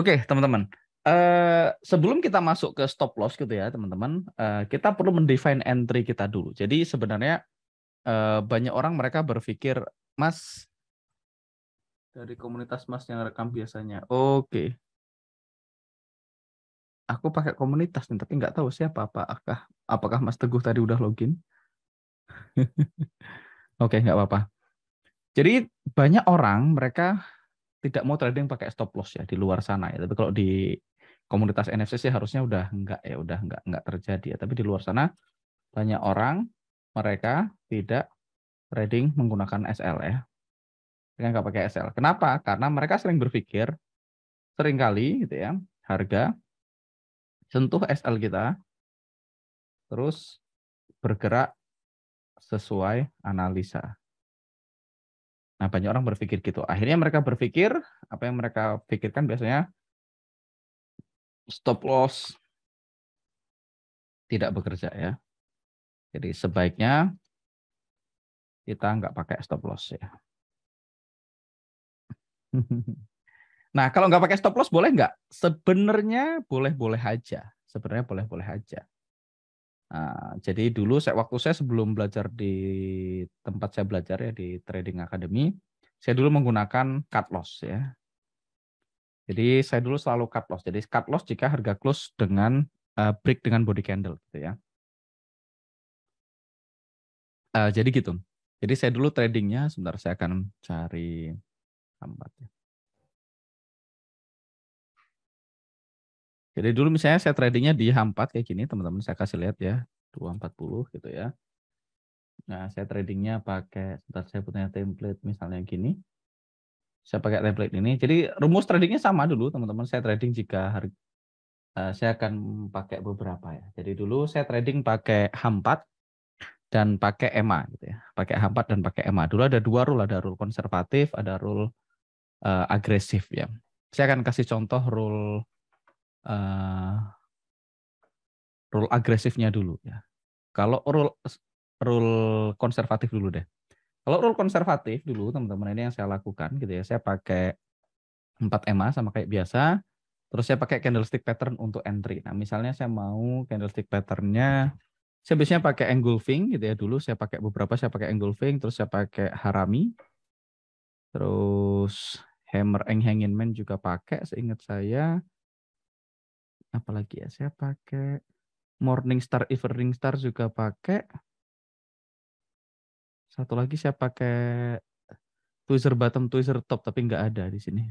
Oke, teman-teman. Sebelum kita masuk ke stop loss gitu ya, teman-teman, kita perlu mendefine entry kita dulu. Jadi sebenarnya banyak orang mereka berpikir, Mas, dari komunitas Mas yang rekam biasanya. Oke, aku pakai komunitas nih, tapi nggak tahu siapa. Apakah Mas Teguh tadi udah login? Oke, nggak apa-apa. Jadi banyak orang mereka tidak mau trading pakai stop loss ya di luar sana ya. Tapi kalau di komunitas NFC sih harusnya udah enggak terjadi ya. Tapi di luar sana banyak orang mereka tidak trading menggunakan SL ya. Mereka nggak pakai SL. Kenapa? Karena mereka sering berpikir, seringkali gitu ya, harga sentuh SL kita, terus bergerak sesuai analisa. Nah, banyak orang berpikir gitu. Akhirnya mereka berpikir, apa yang mereka pikirkan biasanya, stop loss tidak bekerja ya. Jadi sebaiknya kita nggak pakai stop loss ya. Nah, kalau nggak pakai stop loss boleh nggak? Sebenarnya boleh-boleh aja. Sebenarnya boleh-boleh aja. Nah, jadi dulu waktu saya sebelum belajar di tempat saya belajar ya di Trading Academy, saya dulu menggunakan cut loss ya. Jadi saya dulu selalu cut loss. Jadi cut loss jika harga close dengan break dengan body candle gitu ya. Jadi gitu. Jadi saya dulu tradingnya, sebentar saya akan cari tempat ya. Jadi dulu misalnya saya tradingnya di H4 kayak gini, teman-teman saya kasih lihat ya, 240 gitu ya. Nah, saya tradingnya pakai, sebentar saya punya template misalnya gini. Saya pakai template ini. Jadi rumus tradingnya sama dulu, teman-teman. Saya trading jika saya akan pakai beberapa ya. Jadi dulu saya trading pakai H4 dan pakai EMA gitu ya. Pakai H4 dan pakai EMA. Dulu ada dua rule, ada rule konservatif, ada rule agresif ya. Saya akan kasih contoh uh, rule agresifnya dulu ya. Kalau rule konservatif dulu deh. Kalau rule konservatif dulu teman-teman ini yang saya lakukan gitu ya. Saya pakai 4 EMA sama kayak biasa. Terus saya pakai candlestick pattern untuk entry. Nah, misalnya saya mau candlestick patternnya, saya biasanya pakai engulfing gitu ya. Dulu saya pakai beberapa, saya pakai engulfing, terus saya pakai harami, terus hammer hanging man juga pakai, seingat saya. Apalagi ya, saya pakai morning star, evening star juga pakai. Satu lagi saya pakai tweezer bottom, tweezer top, tapi nggak ada di sini.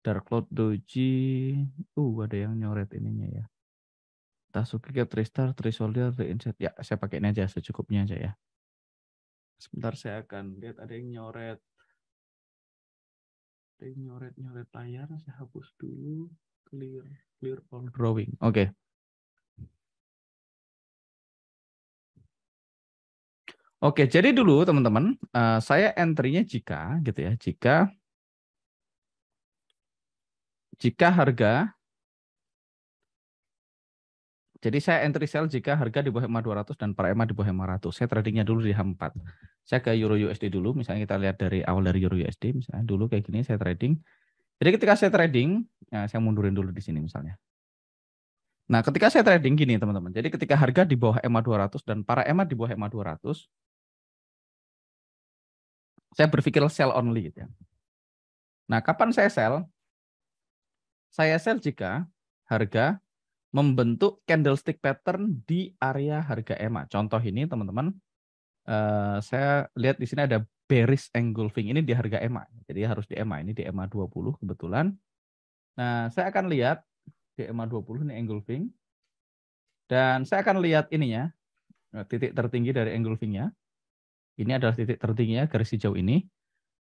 Dark Cloud Doji, ada yang nyoret ininya ya. Tasuki ke Tristar, Trisoldier, Reinset. Ya, saya pakai ini aja, secukupnya aja ya. Sebentar saya akan lihat ada yang nyoret. Ada yang nyoret layar, saya hapus dulu. Clear all drawing. Oke. Oke, jadi dulu teman-teman, saya entry-nya jika gitu ya, jika harga. Jadi saya entry sell jika harga di bawah EMA 200 dan para EMA di bawah EMA 100. Saya tradingnya dulu di H4. Saya ke Euro USD dulu, misalnya kita lihat dari awal dari Euro USD, misalnya dulu kayak gini saya trading. Jadi ketika saya trading, ya saya mundurin dulu di sini misalnya. Nah, ketika saya trading gini teman-teman. Jadi ketika harga di bawah EMA 200 dan para EMA di bawah EMA 200, saya berpikir sell only gitu ya. Nah, kapan saya sell? Saya sell jika harga membentuk candlestick pattern di area harga EMA. Contoh ini teman-teman, saya lihat di sini ada bearish engulfing ini di harga EMA. Jadi harus di EMA, ini di EMA 20 kebetulan. Nah, saya akan lihat di EMA 20 ini engulfing. Dan saya akan lihat ininya, titik tertinggi dari engulfingnya. Ini adalah titik tertingginya, garis hijau ini.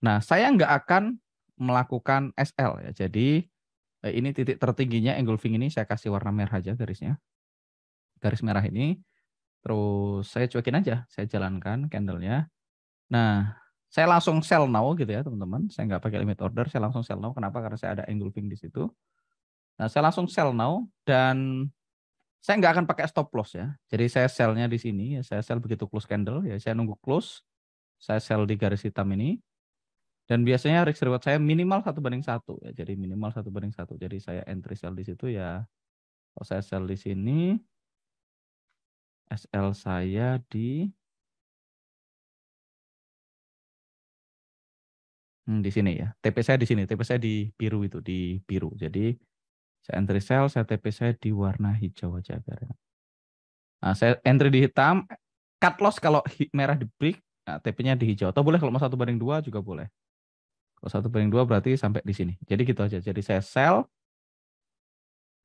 Nah, saya nggak akan melakukan SL ya. Jadi ini titik tertingginya engulfing ini saya kasih warna merah aja garisnya. Garis merah ini. Terus saya cuekin aja, saya jalankan candlenya. Nah, saya langsung sell now gitu ya teman-teman. Saya nggak pakai limit order, saya langsung sell now. Kenapa? Karena saya ada engulfing di situ. Nah, saya langsung sell now dan saya nggak akan pakai stop loss ya. Jadi saya sell-nya di sini, ya saya sell begitu close candle, ya saya nunggu close. Saya sell di garis hitam ini. Dan biasanya risk reward saya minimal 1:1 ya. Jadi minimal 1:1. Jadi saya entry sell di situ ya. Kalau saya sell di sini, SL saya di sini ya. TP saya di sini. TP saya di biru itu, di biru. Jadi saya entry sell, saya TP saya di warna hijau aja biar. Nah, saya entry di hitam, cut loss kalau merah di break, nah, TP-nya di hijau. Atau boleh kalau mau 1:2 juga boleh. Kalau 1:2 berarti sampai di sini. Jadi gitu aja. Jadi saya sell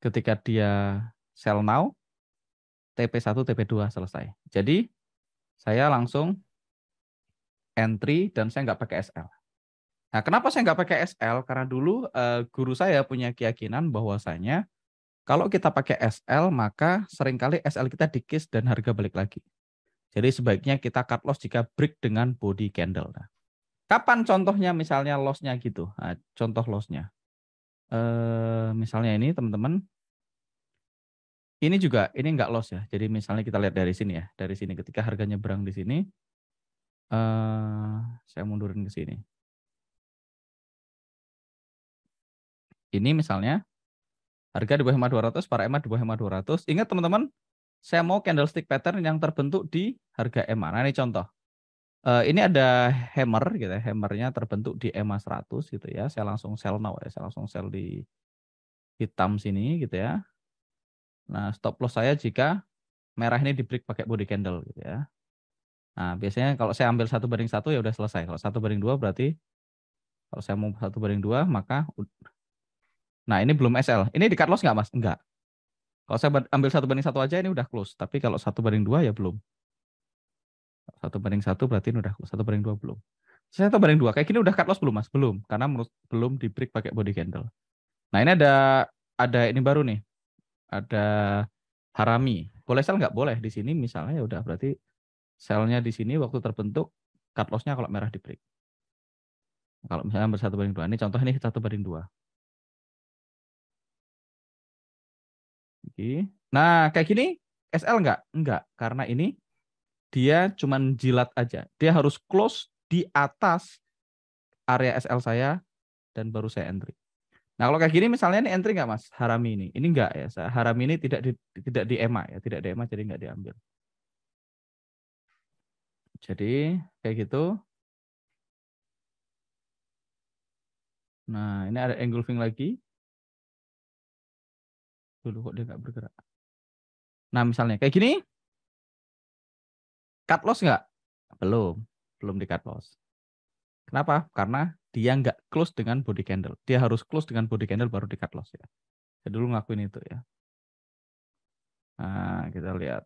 ketika dia sell now, TP1, TP2 selesai. Jadi saya langsung entry dan saya nggak pakai SL. Nah, kenapa saya nggak pakai SL? Karena dulu guru saya punya keyakinan bahwasanya kalau kita pakai SL maka seringkali SL kita dikis dan harga balik lagi. Jadi sebaiknya kita cut loss jika break dengan body candle. Nah, kapan contohnya misalnya loss-nya gitu? Nah, contoh loss-nya. Misalnya ini teman-teman. Ini juga, ini nggak loss ya. Jadi misalnya kita lihat dari sini ya. Dari sini ketika harganya berang di sini. Saya mundurin ke sini. Ini misalnya harga di bawah 5.200, para EMA di bawah 5.200. Ingat teman-teman, saya mau candlestick pattern yang terbentuk di harga EMA. Nah ini contoh. Ini ada hammer gitu ya. Hammernya terbentuk di EMA 100 gitu ya. Saya langsung sell now ya. Saya langsung sell di hitam sini gitu ya. Nah stop loss saya jika merah ini di break pakai body candle gitu ya. Nah biasanya kalau saya ambil 1:1 ya udah selesai. Kalau 1:2 berarti kalau saya mau 1:2 maka nah ini belum SL. Ini di cut loss nggak mas? Enggak. Kalau saya ambil 1:1 aja ini udah close. Tapi kalau 1:2 ya belum. 1:1 berarti ini udah close. 1:2 belum. 1:2 kayak gini udah cut loss belum mas? Belum. Karena menurut belum di break pakai body candle. Nah ini ada ini baru nih. Ada harami. Boleh sell nggak? Boleh. Di sini misalnya ya udah berarti sell-nya di sini waktu terbentuk cut loss-nya kalau merah di break. Kalau misalnya ambil 1:2. Ini contoh ini 1:2. Oke. Nah kayak gini SL nggak? Enggak. Karena ini dia cuman jilat aja. Dia harus close di atas area SL saya dan baru saya entry. Nah kalau kayak gini misalnya ini entry nggak mas? Harami ini. Ini enggak ya. Harami ini tidak di EMA ya. Tidak di EMA jadi nggak diambil. Jadi kayak gitu. Nah ini ada engulfing lagi. Dulu kok dia nggak bergerak. Nah misalnya kayak gini. Cut loss nggak? Belum. Belum di cut loss. Kenapa? Karena dia nggak close dengan body candle. Dia harus close dengan body candle baru di cut loss ya. Saya dulu ngakuin itu ya. Nah kita lihat.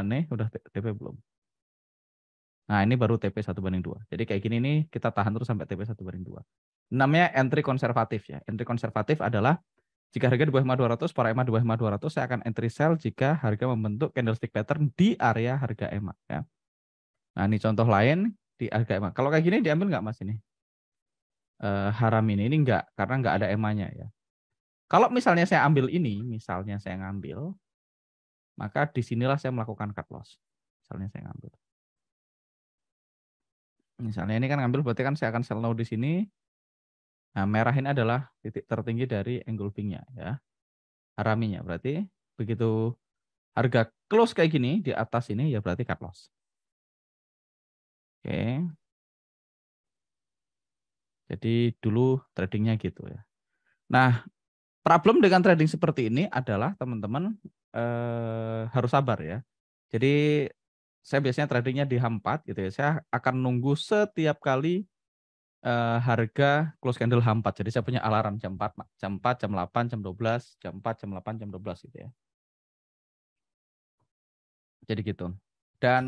Nih udah TP belum? Nah ini baru TP 1:2. Jadi kayak gini nih kita tahan terus sampai TP 1:2. Namanya entry konservatif ya. Entry konservatif adalah jika harga di bawah 5.200, para EMA di bawah 5.200, saya akan entry sell jika harga membentuk candlestick pattern di area harga EMA ya. Nah ini contoh lain di harga EMA. Kalau kayak gini diambil nggak mas ini? Haram ini enggak, karena nggak ada EMA-nya ya. Kalau misalnya saya ambil ini, misalnya saya ngambil, maka disinilah saya melakukan cut loss. Misalnya saya ngambil. Misalnya ini kan ngambil berarti kan saya akan sell now di sini. Nah, merah ini adalah titik tertinggi dari engulfing-nya ya. Haraminya berarti begitu harga close kayak gini di atas ini ya berarti cut loss. Oke. Jadi dulu tradingnya gitu ya. Nah, problem dengan trading seperti ini adalah teman-teman harus sabar ya. Jadi saya biasanya tradingnya di H4 gitu ya. Saya akan nunggu setiap kali harga close candle H4. Jadi saya punya alarm jam 4, jam 4, jam 8, jam 12, jam 4, jam 8, jam 12 gitu ya. Jadi gitu. Dan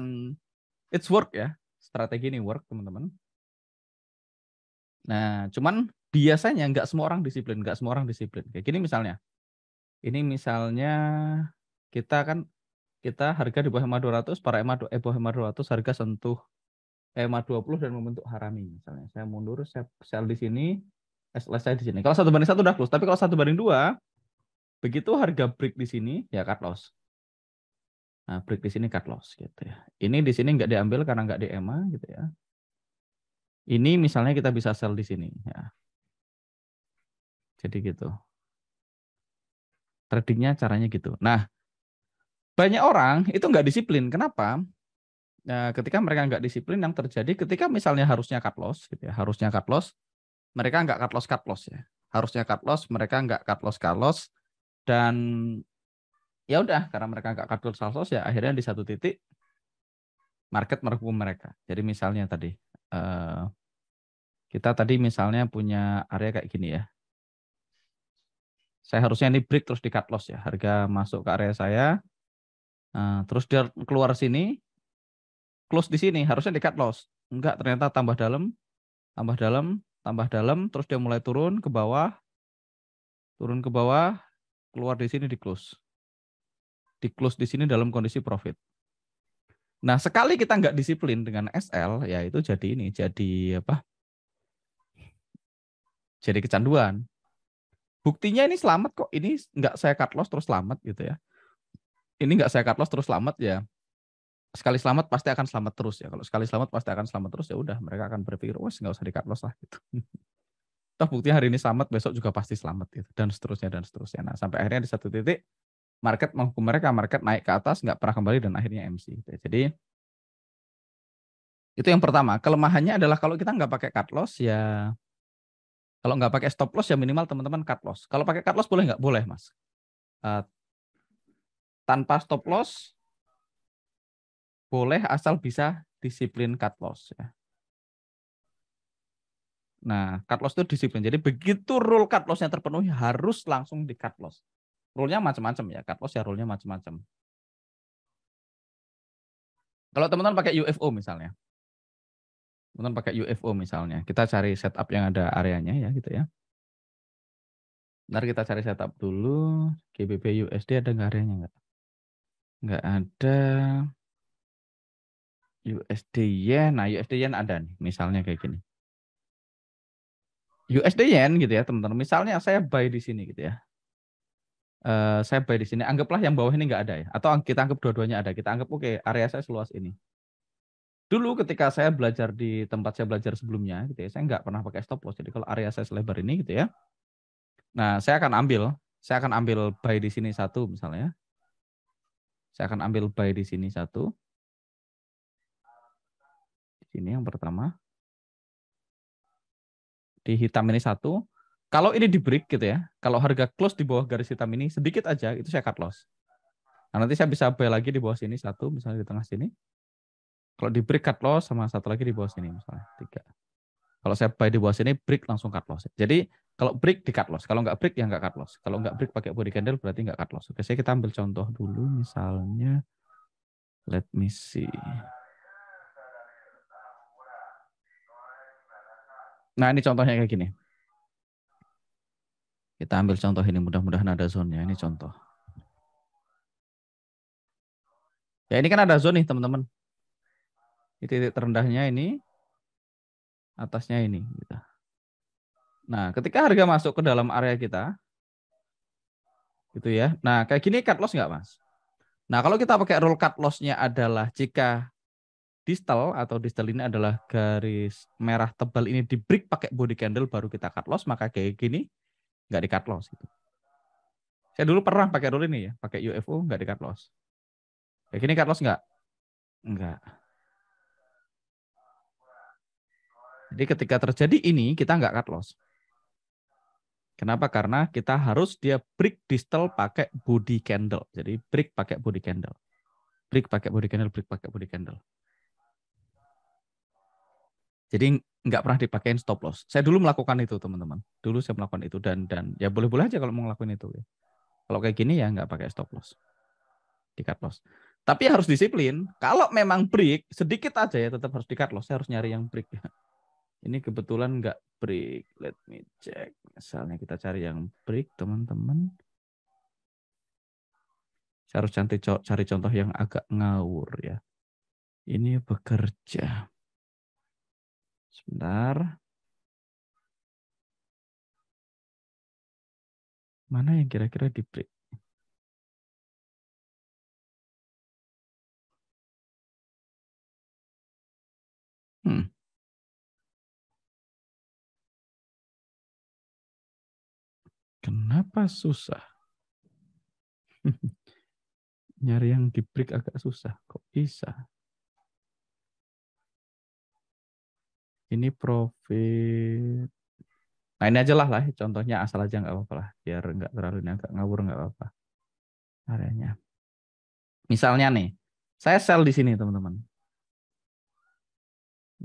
it's work ya. Strategi ini work teman-teman. Nah, cuman biasanya nggak semua orang disiplin, nggak semua orang disiplin. Kayak gini misalnya. Ini misalnya kita harga di bawah EMA 200, para EMA bawah EMA 200 harga sentuh EMA 20 dan membentuk harami misalnya. Saya mundur, saya sell di sini, selesai di sini. Kalau 1:1 udah close, tapi kalau 1:2 begitu harga break di sini ya cut loss. Nah, break di sini cut loss gitu ya. Ini di sini nggak diambil karena nggak di EMA gitu ya. Ini misalnya kita bisa sell di sini. Ya. Jadi gitu. Tradingnya caranya gitu. Nah, banyak orang itu nggak disiplin. Kenapa? Ketika mereka nggak disiplin, yang terjadi ketika misalnya harusnya cut loss, gitu ya, harusnya cut loss, mereka nggak cut loss ya. Harusnya cut loss, mereka nggak cut loss, dan ya udah karena mereka nggak cut loss ya akhirnya di satu titik market merhukum mereka. Jadi misalnya tadi eh, kita tadi misalnya punya area kayak gini ya. Saya harusnya ini break terus di cut loss ya. Harga masuk ke area saya, terus dia keluar sini, close di sini, harusnya di cut loss. Enggak, ternyata tambah dalam, tambah dalam, tambah dalam, terus dia mulai turun ke bawah, keluar di sini di close. Di close di sini dalam kondisi profit. Nah, sekali kita nggak disiplin dengan SL, ya itu jadi ini, jadi apa? Jadi kecanduan. Buktinya ini selamat kok. Ini nggak saya cut loss terus selamat gitu ya. Ini nggak saya cut loss terus selamat ya. Sekali selamat pasti akan selamat terus ya. Kalau sekali selamat pasti akan selamat terus ya udah mereka akan berpikir wes nggak usah di cut loss lah gitu. Toh buktinya hari ini selamat besok juga pasti selamat gitu dan seterusnya dan seterusnya. Nah sampai akhirnya di satu titik market menghukum mereka, market naik ke atas nggak pernah kembali dan akhirnya MC. Gitu. Jadi itu yang pertama. Kelemahannya adalah kalau kita nggak pakai cut loss ya, kalau nggak pakai stop loss ya minimal teman-teman cut loss. Kalau pakai cut loss boleh nggak? Boleh mas. Uh, Tanpa stop loss boleh asal bisa disiplin cut loss ya. Nah, cut loss itu disiplin. Jadi begitu rule cut loss-nya terpenuhi harus langsung di cut loss. Rule-nya macam-macam ya. Cut loss ya rule-nya macam-macam. Kalau teman-teman pakai UFO misalnya. Teman-teman pakai UFO misalnya. Kita cari setup yang ada areanya ya gitu ya. Ntar kita cari setup dulu. GBP USD ada nggak areanya nggak? Nggak ada. USD Yen. Nah USD Yen ada nih. Misalnya kayak gini. USD Yen gitu ya teman-teman. Misalnya saya buy di sini gitu ya. Saya buy di sini. Anggaplah yang bawah ini nggak ada ya. Atau kita anggap dua-duanya ada. Kita anggap oke, area saya seluas ini. Dulu ketika saya belajar di tempat saya belajar sebelumnya, gitu ya, saya nggak pernah pakai stop loss. Jadi kalau area saya selebar ini, gitu ya, nah saya akan ambil buy di sini satu misalnya. Saya akan ambil buy di sini satu. Di sini yang pertama. Di hitam ini satu. Kalau ini di break gitu ya, kalau harga close di bawah garis hitam ini sedikit aja, itu saya cut loss. Nah, nanti saya bisa buy lagi di bawah sini satu, misalnya di tengah sini. Kalau di break cut loss sama satu lagi di bawah sini misalnya tiga. Kalau saya buy di bawah sini, break langsung cut loss. Jadi kalau break di cut loss, kalau nggak break ya nggak cut loss. Kalau nggak break pakai body candle berarti nggak cut loss. Oke, saya kita ambil contoh dulu, misalnya, let me see. Nah ini contohnya kayak gini. Kita ambil contoh ini, mudah-mudahan ada zone-nya. Ini contoh. Ya ini kan ada zone nih teman-teman. Ini titik terendahnya ini, atasnya ini. Gitu. Nah ketika harga masuk ke dalam area kita, gitu ya. Nah kayak gini cut loss nggak mas? Nah kalau kita pakai rule cut loss-nya adalah jika distal atau distal ini adalah garis merah tebal ini di break pakai body candle baru kita cut loss, maka kayak gini nggak di cut loss gitu. Saya dulu pernah pakai rule ini ya, pakai UFO nggak di cut loss. Kayak gini cut loss nggak? Nggak. Jadi ketika terjadi ini kita nggak cut loss. Kenapa? Karena kita harus dia break distal pakai body candle. Jadi break pakai body candle. Break pakai body candle, break pakai body candle. Jadi nggak pernah dipakein stop loss. Saya dulu melakukan itu teman-teman. Dulu saya melakukan itu dan ya boleh-boleh aja kalau mau ngelakuin itu ya. Kalau kayak gini ya nggak pakai stop loss, di cut loss. Tapi harus disiplin. Kalau memang break sedikit aja ya tetap harus di cut loss. Saya harus nyari yang break. Ini kebetulan nggak break. Let me check. Misalnya kita cari yang break teman-teman. Saya harus cari contoh yang agak ngawur ya. Ini bekerja. Sebentar. Mana yang kira-kira di break? Hmm. Kenapa susah? Nyari yang di break agak susah. Kok bisa? Ini profit. Nah ini aja lah contohnya asal aja nggak apa-apa lah. Biar nggak terlalu ini agak ngawur nggak apa-apa. Areanya. Misalnya nih, saya sell di sini teman-teman.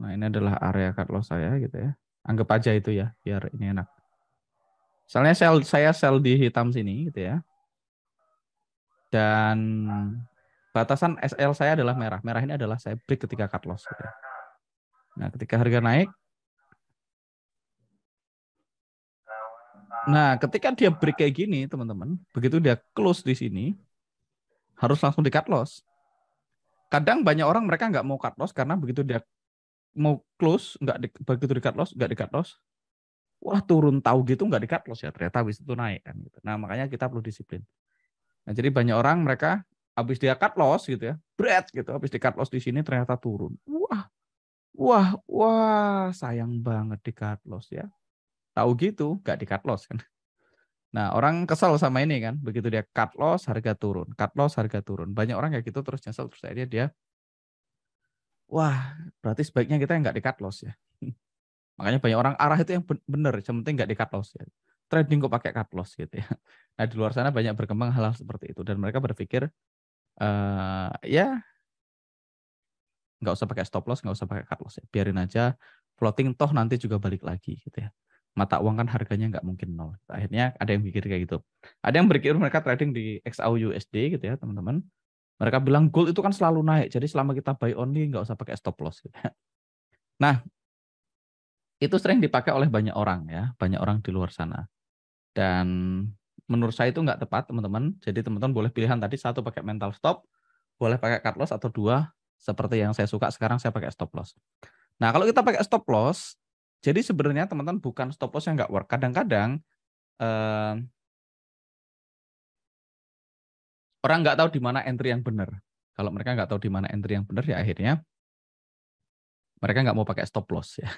Nah ini adalah area cut loss saya gitu ya. Anggap aja itu ya, biar ini enak. Misalnya saya sell di hitam sini gitu ya. Dan batasan SL saya adalah merah. Merah ini adalah saya break ketika cut loss. Gitu ya. Nah ketika harga naik, nah ketika dia break kayak gini teman-teman, begitu dia close di sini, harus langsung di cut loss. Kadang banyak orang mereka nggak mau cut loss karena begitu dia mau close, begitu di cut loss, nggak di cut loss, wah turun tahu gitu nggak di cut loss ya, ternyata habis itu naik kan gitu. Nah makanya kita perlu disiplin. Nah jadi banyak orang mereka habis dia cut loss gitu ya, berat gitu, habis di cut loss di sini ternyata turun. Wah, sayang banget di cut loss ya. Tahu gitu nggak di cut loss kan. Nah orang kesel sama ini kan, begitu dia cut loss harga turun, cut loss harga turun. Banyak orang kayak gitu terus nyesel terus akhirnya dia, wah berarti sebaiknya kita nggak di cut loss ya. Makanya banyak orang arah itu yang benar, yang penting nggak di cut loss ya. Trading kok pakai cut loss gitu ya. Nah di luar sana banyak berkembang hal-hal seperti itu dan mereka berpikir ya nggak usah pakai stop loss, nggak usah pakai cut loss ya. Biarin aja floating toh nanti juga balik lagi gitu ya. Mata uang kan harganya nggak mungkin nol. Akhirnya ada yang pikir kayak gitu. Ada yang berpikir mereka trading di XAUUSD gitu ya teman-teman. Mereka bilang gold itu kan selalu naik, jadi selama kita buy only nggak usah pakai stop loss. Gitu ya. Nah itu sering dipakai oleh banyak orang ya, banyak orang di luar sana. Dan menurut saya itu nggak tepat teman-teman. Jadi teman-teman boleh pilihan tadi satu pakai mental stop, boleh pakai cut loss atau dua seperti yang saya suka sekarang saya pakai stop loss. Nah kalau kita pakai stop loss, jadi sebenarnya teman-teman bukan stop loss yang nggak work. Kadang-kadang orang nggak tahu di mana entry yang benar. Kalau mereka nggak tahu di mana entry yang benar ya akhirnya mereka nggak mau pakai stop loss ya.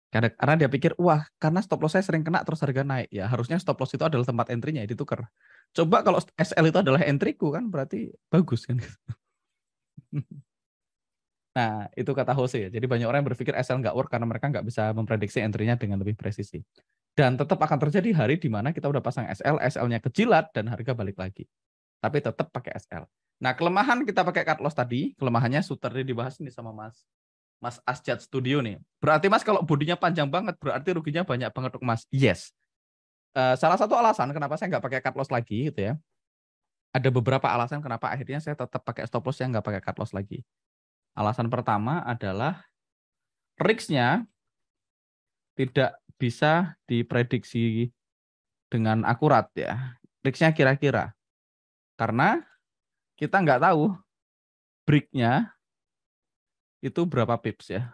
Karena dia pikir, wah karena stop loss saya sering kena terus harga naik. Ya harusnya stop loss itu adalah tempat entry-nya, ditukar. Coba kalau SL itu adalah entry-ku kan berarti bagus kan. Nah itu kata Jose ya. Jadi banyak orang yang berpikir SL nggak work karena mereka nggak bisa memprediksi entry-nya dengan lebih presisi. Dan tetap akan terjadi hari di mana kita udah pasang SL, SL-nya kejilat dan harga balik lagi. Tapi tetap pakai SL. Nah kelemahan kita pakai cut loss tadi, kelemahannya tadi dibahas ini sama Mas Asjad Studio nih. Berarti Mas kalau bodinya panjang banget, berarti ruginya banyak banget untuk Mas. Yes. Salah satu alasan kenapa saya nggak pakai cut loss lagi gitu ya. Ada beberapa alasan kenapa akhirnya saya tetap pakai stop loss yang nggak pakai cut loss lagi. Alasan pertama adalah risk-nya tidak bisa diprediksi dengan akurat ya. Risk-nya kira-kira. Karena kita nggak tahu break-nya itu berapa pips ya.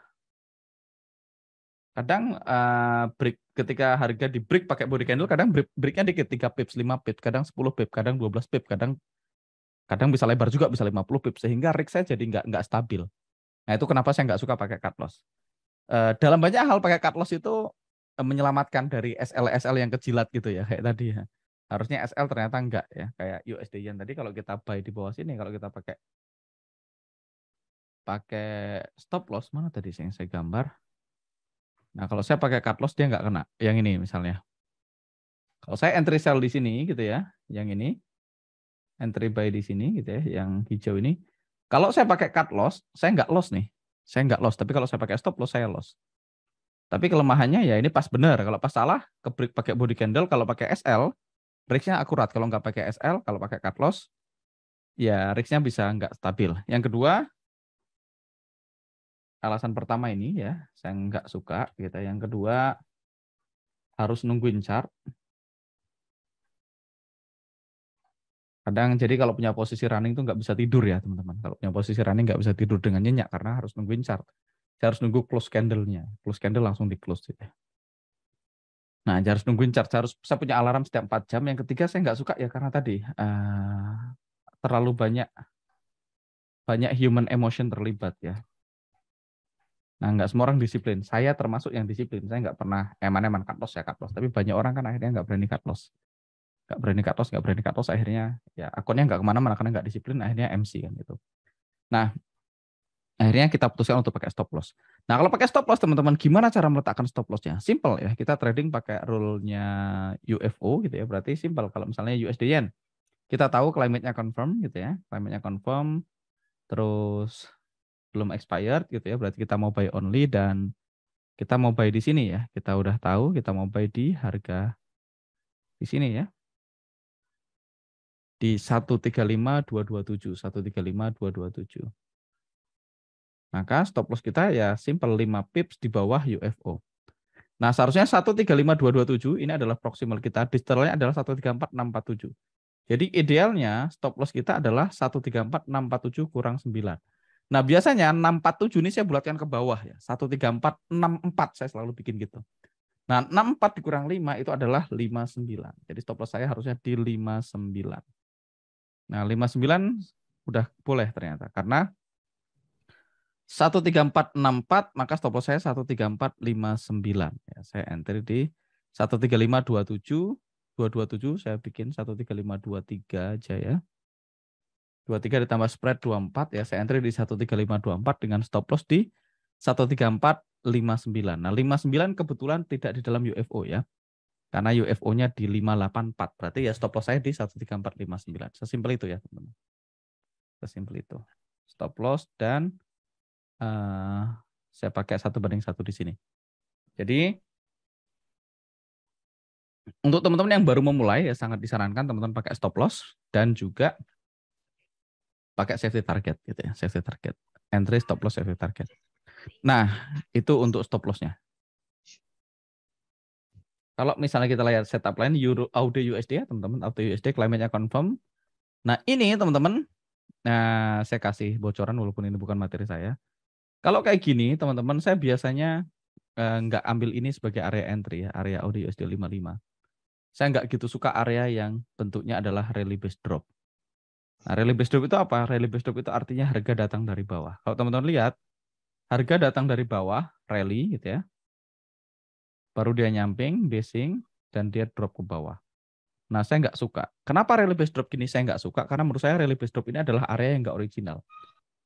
Kadang break ketika harga di break pakai body candle kadang breaknya dikit 3 pips, 5 pips, kadang 10 pips, kadang 12 pips, kadang kadang bisa lebar juga bisa 50 pips sehingga risk saya jadi nggak stabil. Nah, itu kenapa saya nggak suka pakai cut loss. Dalam banyak hal pakai cut loss itu menyelamatkan dari SL yang kejilat gitu ya kayak tadi ya. Harusnya SL ternyata enggak ya. Kayak USD Yen tadi kalau kita buy di bawah sini kalau kita pakai pakai stop loss mana tadi yang saya gambar. Nah, kalau saya pakai cut loss dia nggak kena. Yang ini misalnya. Kalau saya entry sell di sini gitu ya, yang ini entry buy di sini gitu ya, yang hijau ini. Kalau saya pakai cut loss, saya nggak loss nih. Saya nggak loss, tapi kalau saya pakai stop loss, saya loss. Tapi kelemahannya ya ini pas benar. Kalau pas salah, ke break pakai body candle. Kalau pakai SL, risk-nya akurat. Kalau nggak pakai SL, kalau pakai cut loss, ya risk-nya bisa nggak stabil. Yang kedua, alasan pertama ini ya, saya nggak suka. Gitu. Yang kedua, harus nungguin chart. Kadang jadi kalau punya posisi running tuh nggak bisa tidur ya teman-teman. Kalau punya posisi running nggak bisa tidur dengan nyenyak karena harus nungguin chart. Saya harus nunggu close candle-nya. Close candle langsung di close. Gitu. Nah, saya harus nungguin chart. Saya punya alarm setiap 4 jam. Yang ketiga saya nggak suka ya karena tadi terlalu banyak human emotion terlibat ya. Nah, nggak semua orang disiplin. Saya termasuk yang disiplin. Saya nggak pernah eman-eman cut loss ya cut loss. Tapi banyak orang kan akhirnya nggak berani cut loss. Nggak berani cut loss, nggak berani cut loss. Akhirnya ya akunnya nggak kemana-mana karena nggak disiplin. Akhirnya MC kan gitu. Nah, akhirnya kita putuskan untuk pakai stop loss. Nah, kalau pakai stop loss teman-teman, gimana cara meletakkan stop lossnya? Simple ya. Kita trading pakai rule-nya UFO gitu ya. Berarti simple. Kalau misalnya USD Yen, kita tahu climate-nya confirm gitu ya. Climate-nya confirm, terus belum expired gitu ya. Berarti kita mau buy only dan kita mau buy di sini ya. Kita udah tahu kita mau buy di harga di sini ya. Di 135.227, 135.227. Maka stop loss kita ya simple 5 pips di bawah UFO. Nah, seharusnya 135.227 ini adalah proximal kita, distance-nya adalah 134.647. Jadi idealnya stop loss kita adalah 134.647 kurang 9. Nah, biasanya 647 ini saya bulatkan ke bawah ya. 134.64 saya selalu bikin gitu. Nah, 64 dikurang 5 itu adalah 59. Jadi stop loss saya harusnya di 59. Nah, 59 udah boleh ternyata karena 13464 maka stop loss saya 13459 ya. Saya enter di 13527 227 saya bikin 13523 aja ya. 23 ditambah spread 24 ya. Saya enter di 13524 dengan stop loss di 13459. Nah, 59 kebetulan tidak di dalam UFO ya. Karena UFO-nya di 584. Berarti ya stop loss saya di 13459. Sesimpel itu ya, teman-teman. Sesimpel itu. Stop loss dan saya pakai 1:1 di sini. Jadi untuk teman-teman yang baru memulai ya sangat disarankan teman-teman pakai stop loss dan juga pakai safety target gitu ya, safety target. Entry, stop loss, safety target. Nah, itu untuk stop loss-nya. Kalau misalnya kita lihat setup line Euro AUD USD ya, teman-teman, AUD USD climate-nya confirm. Nah, ini teman-teman, nah saya kasih bocoran walaupun ini bukan materi saya. Kalau kayak gini, teman-teman, saya biasanya nggak ambil ini sebagai area entry ya, area AUD USD 55. Saya nggak gitu suka area yang bentuknya adalah rally based drop. Nah, rally based drop itu apa? Rally based drop itu artinya harga datang dari bawah. Kalau teman-teman lihat, harga datang dari bawah, rally gitu ya, baru dia nyamping, basing, dan dia drop ke bawah. Nah, saya nggak suka. Kenapa rally based drop gini saya nggak suka? Karena menurut saya rally based drop ini adalah area yang nggak original.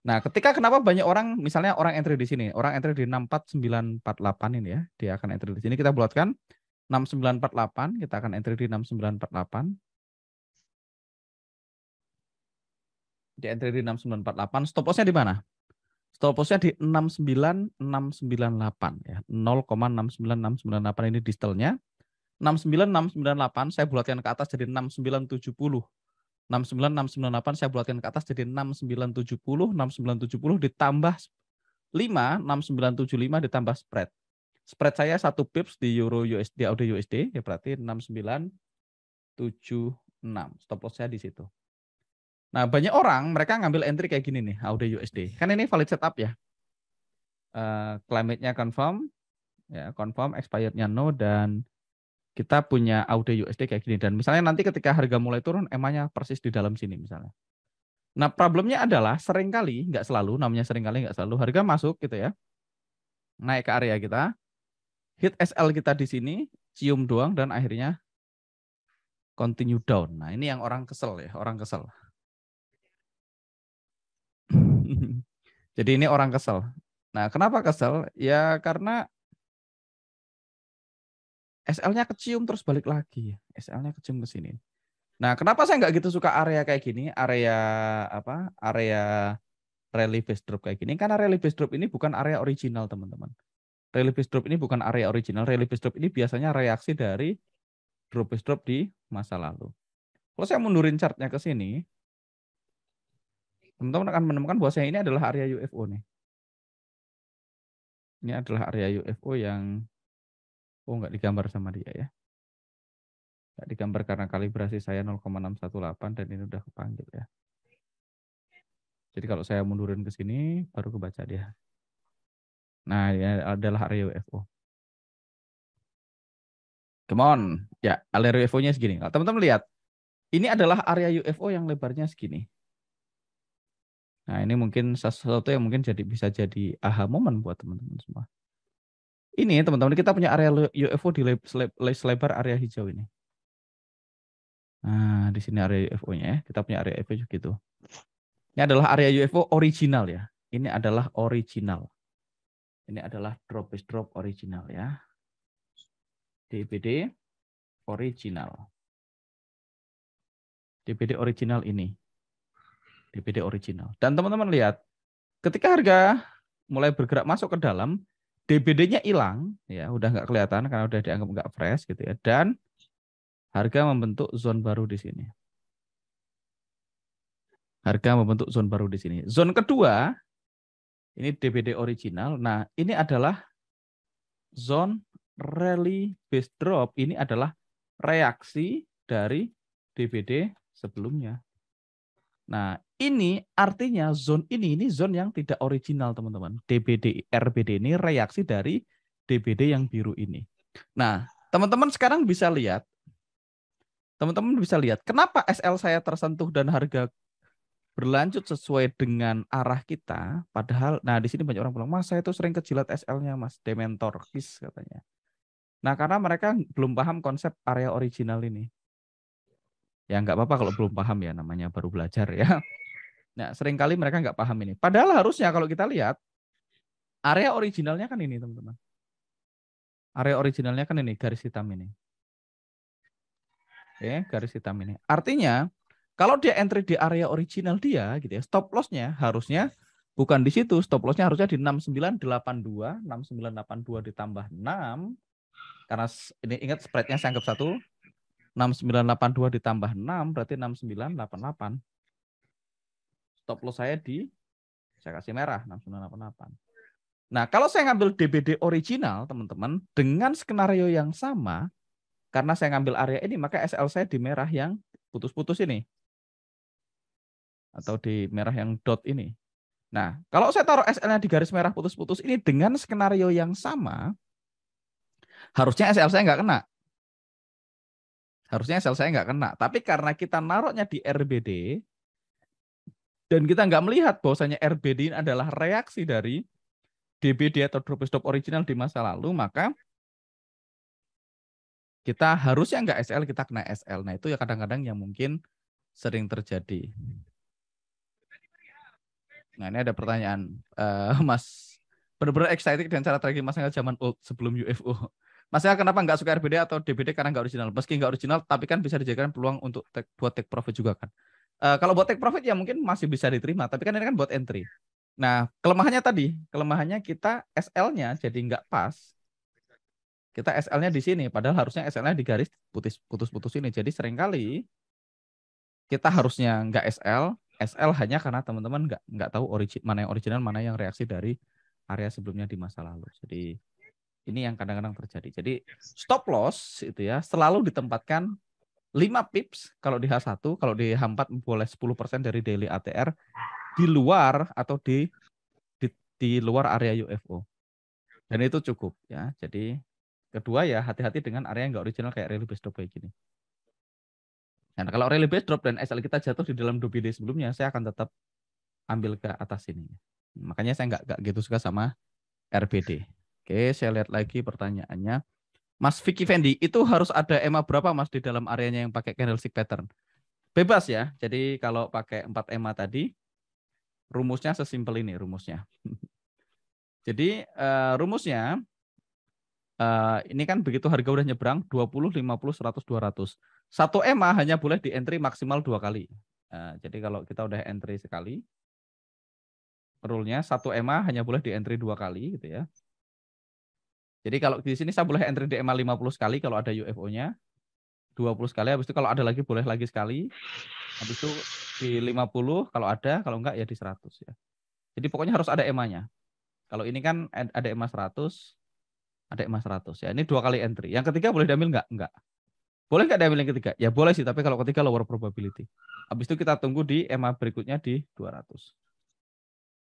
Nah, ketika kenapa banyak orang, misalnya orang entry di sini, orang entry di 64948 ini ya, dia akan entry di sini. Kita buatkan 6948, kita akan entry di 6948. Di entry di 6948, stop loss-nya di mana? Stop loss-nya di 69698 ya. 0,69698 ini distelnya. 69698 saya bulatkan ke atas jadi 6970. 69698 saya bulatkan ke atas jadi 6970, 6970 ditambah 5, 6975 ditambah spread. Spread saya 1 pips di euro USD AUD USD ya berarti 6976. Stop loss saya di situ. Nah, banyak orang mereka ngambil entry kayak gini nih, AUD USD. Kan ini valid setup ya. Climate-nya confirm, ya confirm, expired-nya no, dan kita punya AUD USD kayak gini. Dan misalnya nanti ketika harga mulai turun, emangnya persis di dalam sini misalnya. Nah, problemnya adalah seringkali, nggak selalu, namanya seringkali nggak selalu, harga masuk gitu ya, naik ke area kita, hit SL kita di sini, cium doang, dan akhirnya continue down. Nah, ini yang orang kesel ya, orang kesel. Jadi ini orang kesel. Nah, kenapa kesel? Ya karena SL-nya kecium terus balik lagi. SL-nya kecium ke sini. Nah, kenapa saya nggak gitu suka area kayak gini? Area apa? Area rally base drop kayak gini. Karena rally base drop ini bukan area original, teman-teman. Rally base drop ini bukan area original. Rally base drop ini biasanya reaksi dari drop base drop di masa lalu. Kalau saya mundurin chartnya ke sini, teman-teman akan menemukan bahwa ini adalah area UFO nih. Ini adalah area UFO yang nggak digambar sama dia ya. Nggak digambar karena kalibrasi saya 0,618 dan ini udah kepanggil ya. Jadi kalau saya mundurin ke sini baru kebaca dia. Nah, ini adalah area UFO. Come on. Ya, area UFO-nya segini. Kalau teman-teman lihat, ini adalah area UFO yang lebarnya segini. Nah, ini mungkin sesuatu yang mungkin bisa jadi aha moment buat teman-teman semua. Ini teman-teman, kita punya area UFO di selebar area hijau ini. Nah, di sini area UFO-nya ya. Kita punya area UFO gitu. Ini adalah area UFO original ya. Ini adalah original. Ini adalah drop base drop original ya. DBD original. DBD original ini. DBD original. Dan teman-teman lihat, ketika harga mulai bergerak masuk ke dalam, DBD-nya hilang, ya udah nggak kelihatan karena udah dianggap nggak fresh gitu ya. Dan harga membentuk zone baru di sini. Harga membentuk zone baru di sini. Zone kedua, ini DBD original. Nah, ini adalah zone rally base drop. Ini adalah reaksi dari DBD sebelumnya. Nah, ini artinya zone ini zone yang tidak original, teman-teman. DBD, RBD ini reaksi dari DBD yang biru ini. Nah, teman-teman sekarang bisa lihat, kenapa SL saya tersentuh dan harga berlanjut sesuai dengan arah kita. Padahal, nah di sini banyak orang bilang, Mas saya itu sering kejilat SL-nya Mas, Dementor, KIS katanya. Nah, karena mereka belum paham konsep area original ini. Ya nggak apa-apa kalau belum paham ya, namanya baru belajar ya. Nah, seringkali mereka nggak paham ini. Padahal harusnya kalau kita lihat, area originalnya kan ini, teman-teman. Area originalnya kan ini, garis hitam ini. Oke, garis hitam ini. Artinya, kalau dia entry di area original dia, gitu ya, stop loss-nya harusnya bukan di situ. Stop loss-nya harusnya di 6982. 6982 ditambah 6. Karena ini ingat spread-nya saya anggap 1. 6982 ditambah 6 berarti 6988. Stop loss saya saya kasih merah 6988. Nah, kalau saya ngambil DBD original, teman-teman, dengan skenario yang sama, karena saya ngambil area ini, maka SL saya di merah yang putus-putus ini. Atau di merah yang dot ini. Nah, kalau saya taruh SL-nya di garis merah putus-putus ini dengan skenario yang sama, harusnya SL saya nggak kena. Harusnya SL saya nggak kena. Tapi karena kita naruhnya di RBD, dan kita nggak melihat bahwasanya RBD ini adalah reaksi dari DBD atau drop stop original di masa lalu, maka kita harusnya nggak SL, kita kena SL. Nah, itu ya kadang-kadang yang mungkin sering terjadi. Nah, ini ada pertanyaan, Mas. Benar-benar excited dengan cara tracking Mas zaman old sebelum UFO. Masnya kenapa nggak suka RBD atau DBD karena nggak original? Meski nggak original, tapi kan bisa dijadikan peluang untuk buat take profit juga kan. Kalau buat take profit ya mungkin masih bisa diterima, tapi kan ini kan buat entry. Nah, kelemahannya kita SL-nya jadi nggak pas. Kita SL-nya di sini, padahal harusnya SL-nya di garis putus-putus ini. Jadi seringkali kita harusnya nggak SL hanya karena teman-teman nggak tahu mana yang original, mana yang reaksi dari area sebelumnya di masa lalu. Jadi ini yang kadang-kadang terjadi. Jadi stop loss itu ya selalu ditempatkan 5 pips kalau di H1, kalau di H4 boleh 10% dari daily ATR di luar atau di luar area UFO. Dan itu cukup ya. Jadi kedua ya hati-hati dengan area yang nggak original kayak rally base drop kayak gini. Nah, kalau rally base drop dan SL kita jatuh di dalam DBD sebelumnya, saya akan tetap ambil ke atas sini. Makanya saya nggak gitu suka sama RBD. Oke, saya lihat lagi pertanyaannya. Mas Vicky Fendi, itu harus ada EMA berapa Mas di dalam areanya yang pakai candlestick pattern? Bebas ya. Jadi kalau pakai 4 EMA tadi, rumusnya sesimpel ini rumusnya. Jadi rumusnya ini kan begitu harga udah nyebrang 20, 50, 100, 200. Satu EMA hanya boleh di entry maksimal 2 kali. Jadi kalau kita udah entry sekali, rule-nya satu EMA hanya boleh di entry 2 kali gitu ya. Jadi kalau di sini saya boleh entry di EMA 50 sekali kalau ada UFO-nya. 20 sekali, habis itu kalau ada lagi boleh lagi sekali. Habis itu di 50 kalau ada, kalau enggak ya di 100 ya. Jadi pokoknya harus ada EMA-nya. Kalau ini kan ada EMA 100, ada EMA 100 ya. Ini 2 kali entry. Yang ketiga boleh diambil enggak? Enggak. Boleh nggak diambil yang ketiga? Ya boleh sih, tapi kalau ketiga lower probability. Habis itu kita tunggu di EMA berikutnya di 200.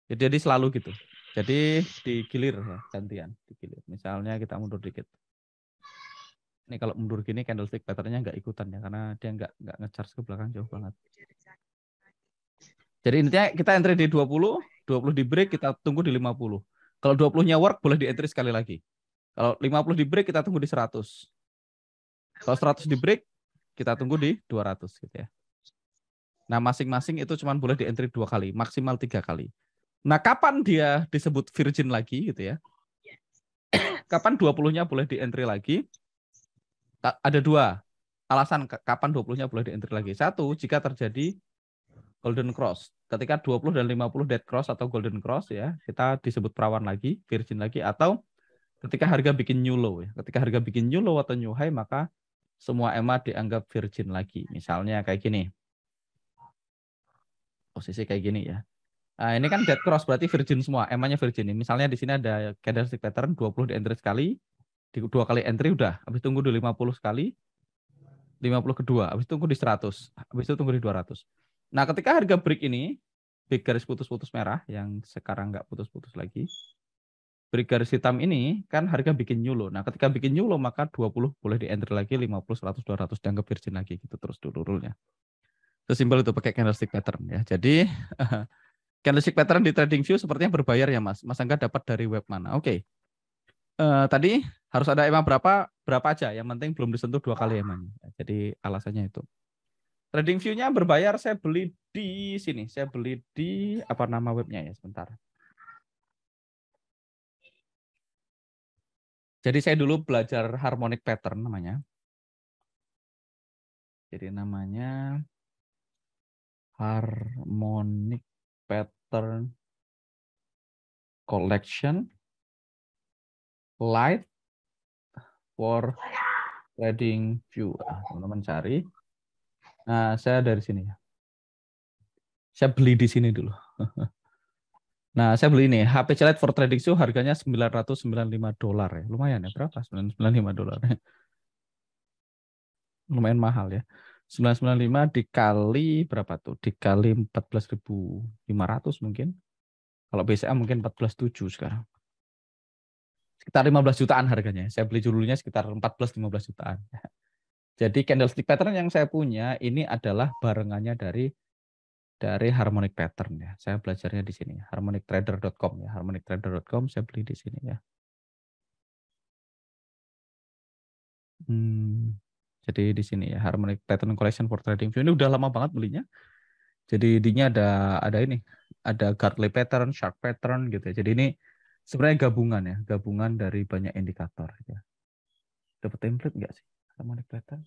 Jadi selalu gitu. Jadi digilir ya, gantian, digilir. Misalnya kita mundur dikit. Ini kalau mundur gini candlestick pattern-nya nggak ikutan ya, karena dia nggak nge-charge ke belakang jauh banget. Jadi intinya kita entry di 20 di break, kita tunggu di 50. Kalau 20-nya work, boleh di entry sekali lagi. Kalau 50 di break, kita tunggu di 100. Kalau 100 di break, kita tunggu di 200 gitu ya. Nah, masing-masing itu cuma boleh di entry 2 kali, maksimal 3 kali. Nah, kapan dia disebut virgin lagi gitu ya? Kapan 20-nya boleh di entry lagi? Ada 2 alasan kapan 20-nya boleh di entry lagi. Satu, jika terjadi golden cross. Ketika 20 dan 50 dead cross atau golden cross ya, kita disebut perawan lagi, virgin lagi, atau ketika harga bikin new low ya. Ketika harga bikin new low atau new high, maka semua EMA dianggap virgin lagi. Misalnya kayak gini. Posisi kayak gini ya. Nah, ini kan dead cross berarti virgin semua, EMA-nya virgin. Misalnya di sini ada candlestick pattern 20 di entry sekali, di 2 kali entry udah, habis tunggu di 50 sekali, 50 kedua, habis tunggu di 100, habis itu tunggu di 200. Nah, ketika harga break ini, break garis putus-putus merah yang sekarang nggak putus-putus lagi, break garis hitam ini kan harga bikin new low. Nah, ketika bikin new low maka 20 boleh di entry lagi, 50, 100, 200 dianggap virgin lagi gitu terus dulu rule-nya. Sesimpel itu pakai candlestick pattern ya. Jadi candlestick pattern di TradingView sepertinya berbayar ya Mas. Mas Angga dapat dari web mana? Oke. Tadi harus ada EMA berapa aja. Yang penting belum disentuh 2 kali EMA-nya. Jadi alasannya itu. TradingView-nya berbayar, saya beli di sini. Saya beli di apa nama webnya ya, sebentar. Jadi saya dulu belajar harmonic pattern namanya. Jadi namanya harmonic pattern collection light for trading view. Teman-teman cari. Nah, saya dari sini ya. Saya beli di sini dulu. Nah, saya beli ini HPC Lite for Trading View harganya $995 ya. Lumayan ya, berapa? $995. Lumayan mahal ya. 995 dikali berapa tuh? Dikali 14.500 mungkin. Kalau BCA mungkin 14.700 sekarang. Sekitar 15 jutaan harganya. Saya beli dulunya sekitar 14-15 jutaan. Jadi candlestick pattern yang saya punya ini adalah barengannya dari harmonic pattern ya. Saya belajarnya di sini, harmonictrader.com ya. Harmonictrader.com saya beli di sini ya. Jadi di sini ya, harmonic pattern collection for trading view ini udah lama banget belinya. Jadi dinya ada ini, ada Gartley pattern, shark pattern gitu ya. Jadi ini sebenarnya gabungan dari banyak indikator ya. Dapat template nggak sih harmonic pattern?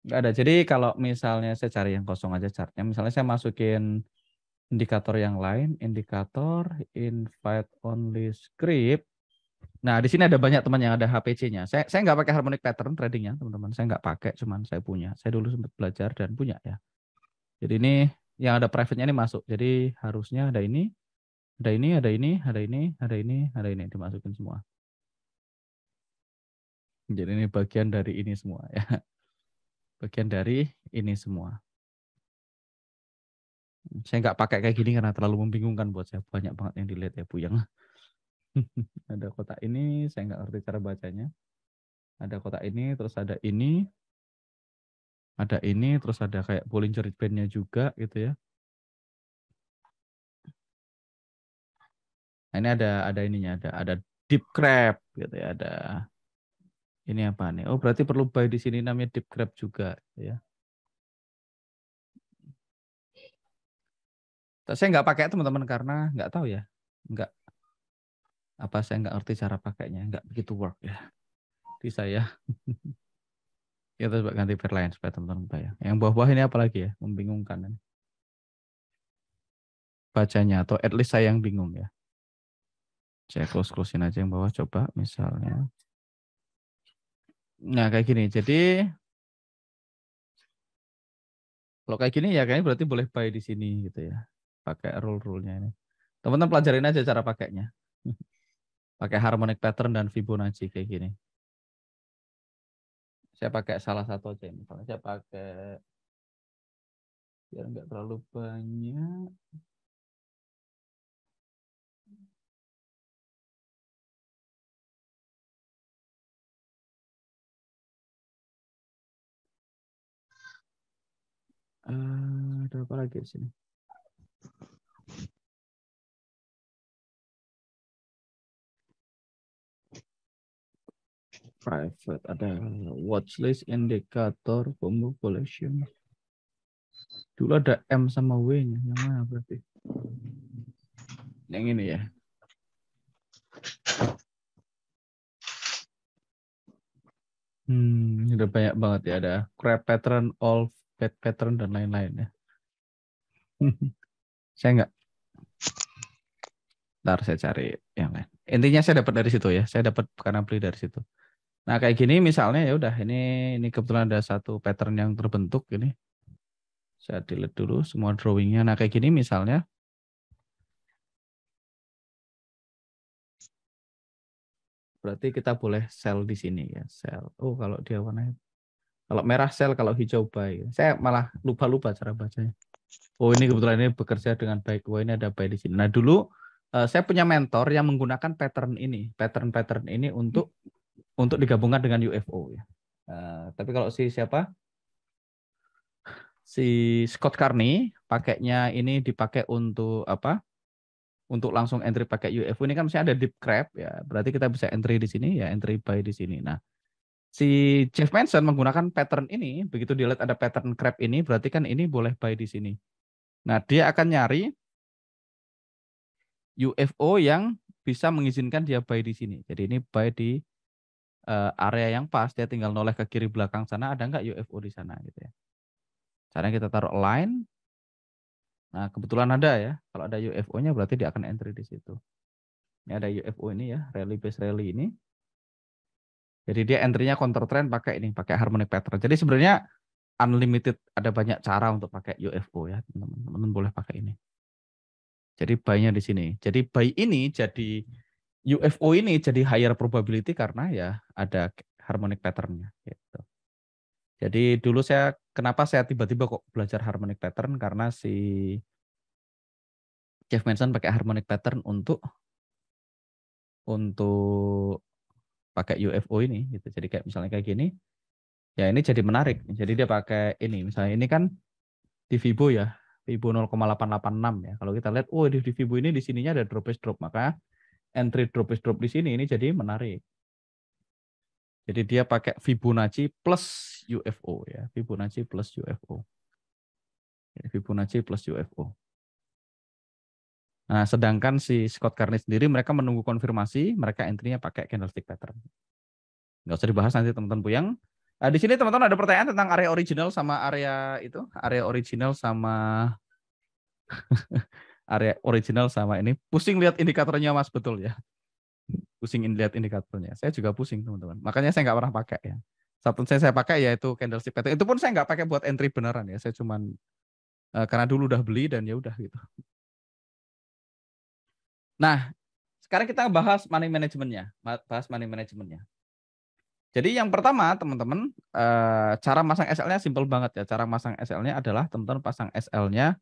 Nggak ada. Jadi kalau misalnya saya cari yang kosong aja chartnya, misalnya saya masukin indikator yang lain, indikator invite only script. Nah, di sini ada banyak teman yang ada HPC-nya. Saya nggak pakai harmonic pattern tradingnya, teman-teman. Saya nggak pakai, cuman saya punya. Saya dulu sempat belajar dan punya ya. Jadi ini yang ada private-nya ini masuk. Jadi harusnya ada ini, ada ini, ada ini, ada ini, ada ini, ada ini dimasukin semua. Jadi ini bagian dari ini semua ya. Bagian dari ini semua. Saya nggak pakai kayak gini karena terlalu membingungkan buat saya. Banyak banget yang dilihat ya, Buyang. Ada kotak ini, saya nggak ngerti cara bacanya. Ada kotak ini, terus ada ini, terus ada kayak Bollinger Band-nya juga gitu ya. Nah, ini ada ininya, ada deep crab gitu ya, ada ini apa nih? Oh, berarti perlu buy di sini namanya deep crab juga ya. Saya nggak pakai teman-teman karena nggak tahu ya, nggak apa saya nggak ngerti cara pakainya, nggak begitu work ya di saya. Kita coba ganti pair lain supaya teman-teman bayang. Yang bawah-bawah ini apa lagi ya? Membingungkan bacanya atau at least saya yang bingung ya. Saya close-closein aja yang bawah coba misalnya. Nah, kayak gini. Jadi kalau kayak gini ya kayaknya berarti boleh buy di sini gitu ya. Pakai rule-rule-nya ini. Teman-teman pelajarin aja cara pakainya. Pakai harmonic pattern dan Fibonacci kayak gini. Saya pakai salah satu aja. Misalnya saya pakai biar nggak terlalu banyak. Ada apa lagi di sini? Private, ada watchlist, indikator, population. Dulu ada M sama W-nya, yang mana berarti? Yang ini ya. Udah banyak banget ya, ada crab pattern, all bad pattern dan lain-lain ya. Saya nggak, ntar saya cari yang lain. Intinya saya dapat dari situ ya, saya dapat karena beli dari situ. Nah kayak gini misalnya ya udah ini kebetulan ada satu pattern yang terbentuk ini. Saya delete dulu semua drawingnya. Nah kayak gini misalnya. Berarti kita boleh sell di sini ya, sell. Oh kalau dia warnanya, kalau merah sell, kalau hijau buy. Saya malah lupa cara bacanya. Oh ini kebetulan ini bekerja dengan baik. Wah ini ada buy di sini. Nah dulu saya punya mentor yang menggunakan pattern ini untuk digabungkan dengan UFO ya. Tapi kalau si siapa? Si Scott Carney pakainya ini dipakai untuk apa? Untuk langsung entry pakai UFO ini kan misalnya ada deep crab ya. Berarti kita bisa entry di sini ya, entry buy di sini. Nah, si Jeff Manson menggunakan pattern ini, begitu dia lihat ada pattern crab ini, berarti kan ini boleh buy di sini. Nah, dia akan nyari UFO yang bisa mengizinkan dia buy di sini. Jadi ini buy di area yang pas, dia tinggal noleh ke kiri belakang sana, ada nggak UFO di sana gitu ya. Caranya kita taruh align. Nah, kebetulan ada ya. Kalau ada UFO-nya berarti dia akan entry di situ. Ini ada UFO ini ya, rally base rally ini. Jadi dia entry-nya counter trend pakai ini, pakai harmonic pattern. Jadi sebenarnya unlimited, ada banyak cara untuk pakai UFO ya, teman-teman boleh pakai ini. Jadi buy-nya di sini. Jadi buy ini jadi UFO ini jadi higher probability karena ya ada harmonic pattern-nya gitu. Jadi dulu kenapa saya tiba-tiba kok belajar harmonic pattern, karena si Jeff Manson pakai harmonic pattern untuk pakai UFO ini gitu. Jadi kayak misalnya kayak gini. Ya ini jadi menarik. Jadi dia pakai ini, misalnya ini kan di Fibo ya, Fibo 0,886 ya. Kalau kita lihat, oh di Fibo ini di sininya ada drop drop, maka entry drop di sini ini jadi menarik. Jadi dia pakai Fibonacci plus UFO ya, Fibonacci plus UFO. Fibonacci plus UFO. Nah, sedangkan si Scott Carney sendiri mereka menunggu konfirmasi, mereka entry-nya pakai candlestick pattern. Nggak usah dibahas nanti teman-teman puyeng. Di sini teman-teman ada pertanyaan tentang area original sama area original sama area original sama ini. Pusing lihat indikatornya Mas, betul ya. Pusing lihat indikatornya. Saya juga pusing teman-teman. Makanya saya nggak pernah pakai ya. Satu saya pakai yaitu candlestick pattern. Itu pun saya nggak pakai buat entry beneran ya. Saya cuman karena dulu udah beli dan ya udah gitu. Nah, sekarang kita bahas money managementnya. Bahas money managementnya. Jadi yang pertama teman-teman, cara masang SL-nya simple banget ya. Cara masang SL-nya adalah teman-teman pasang SL-nya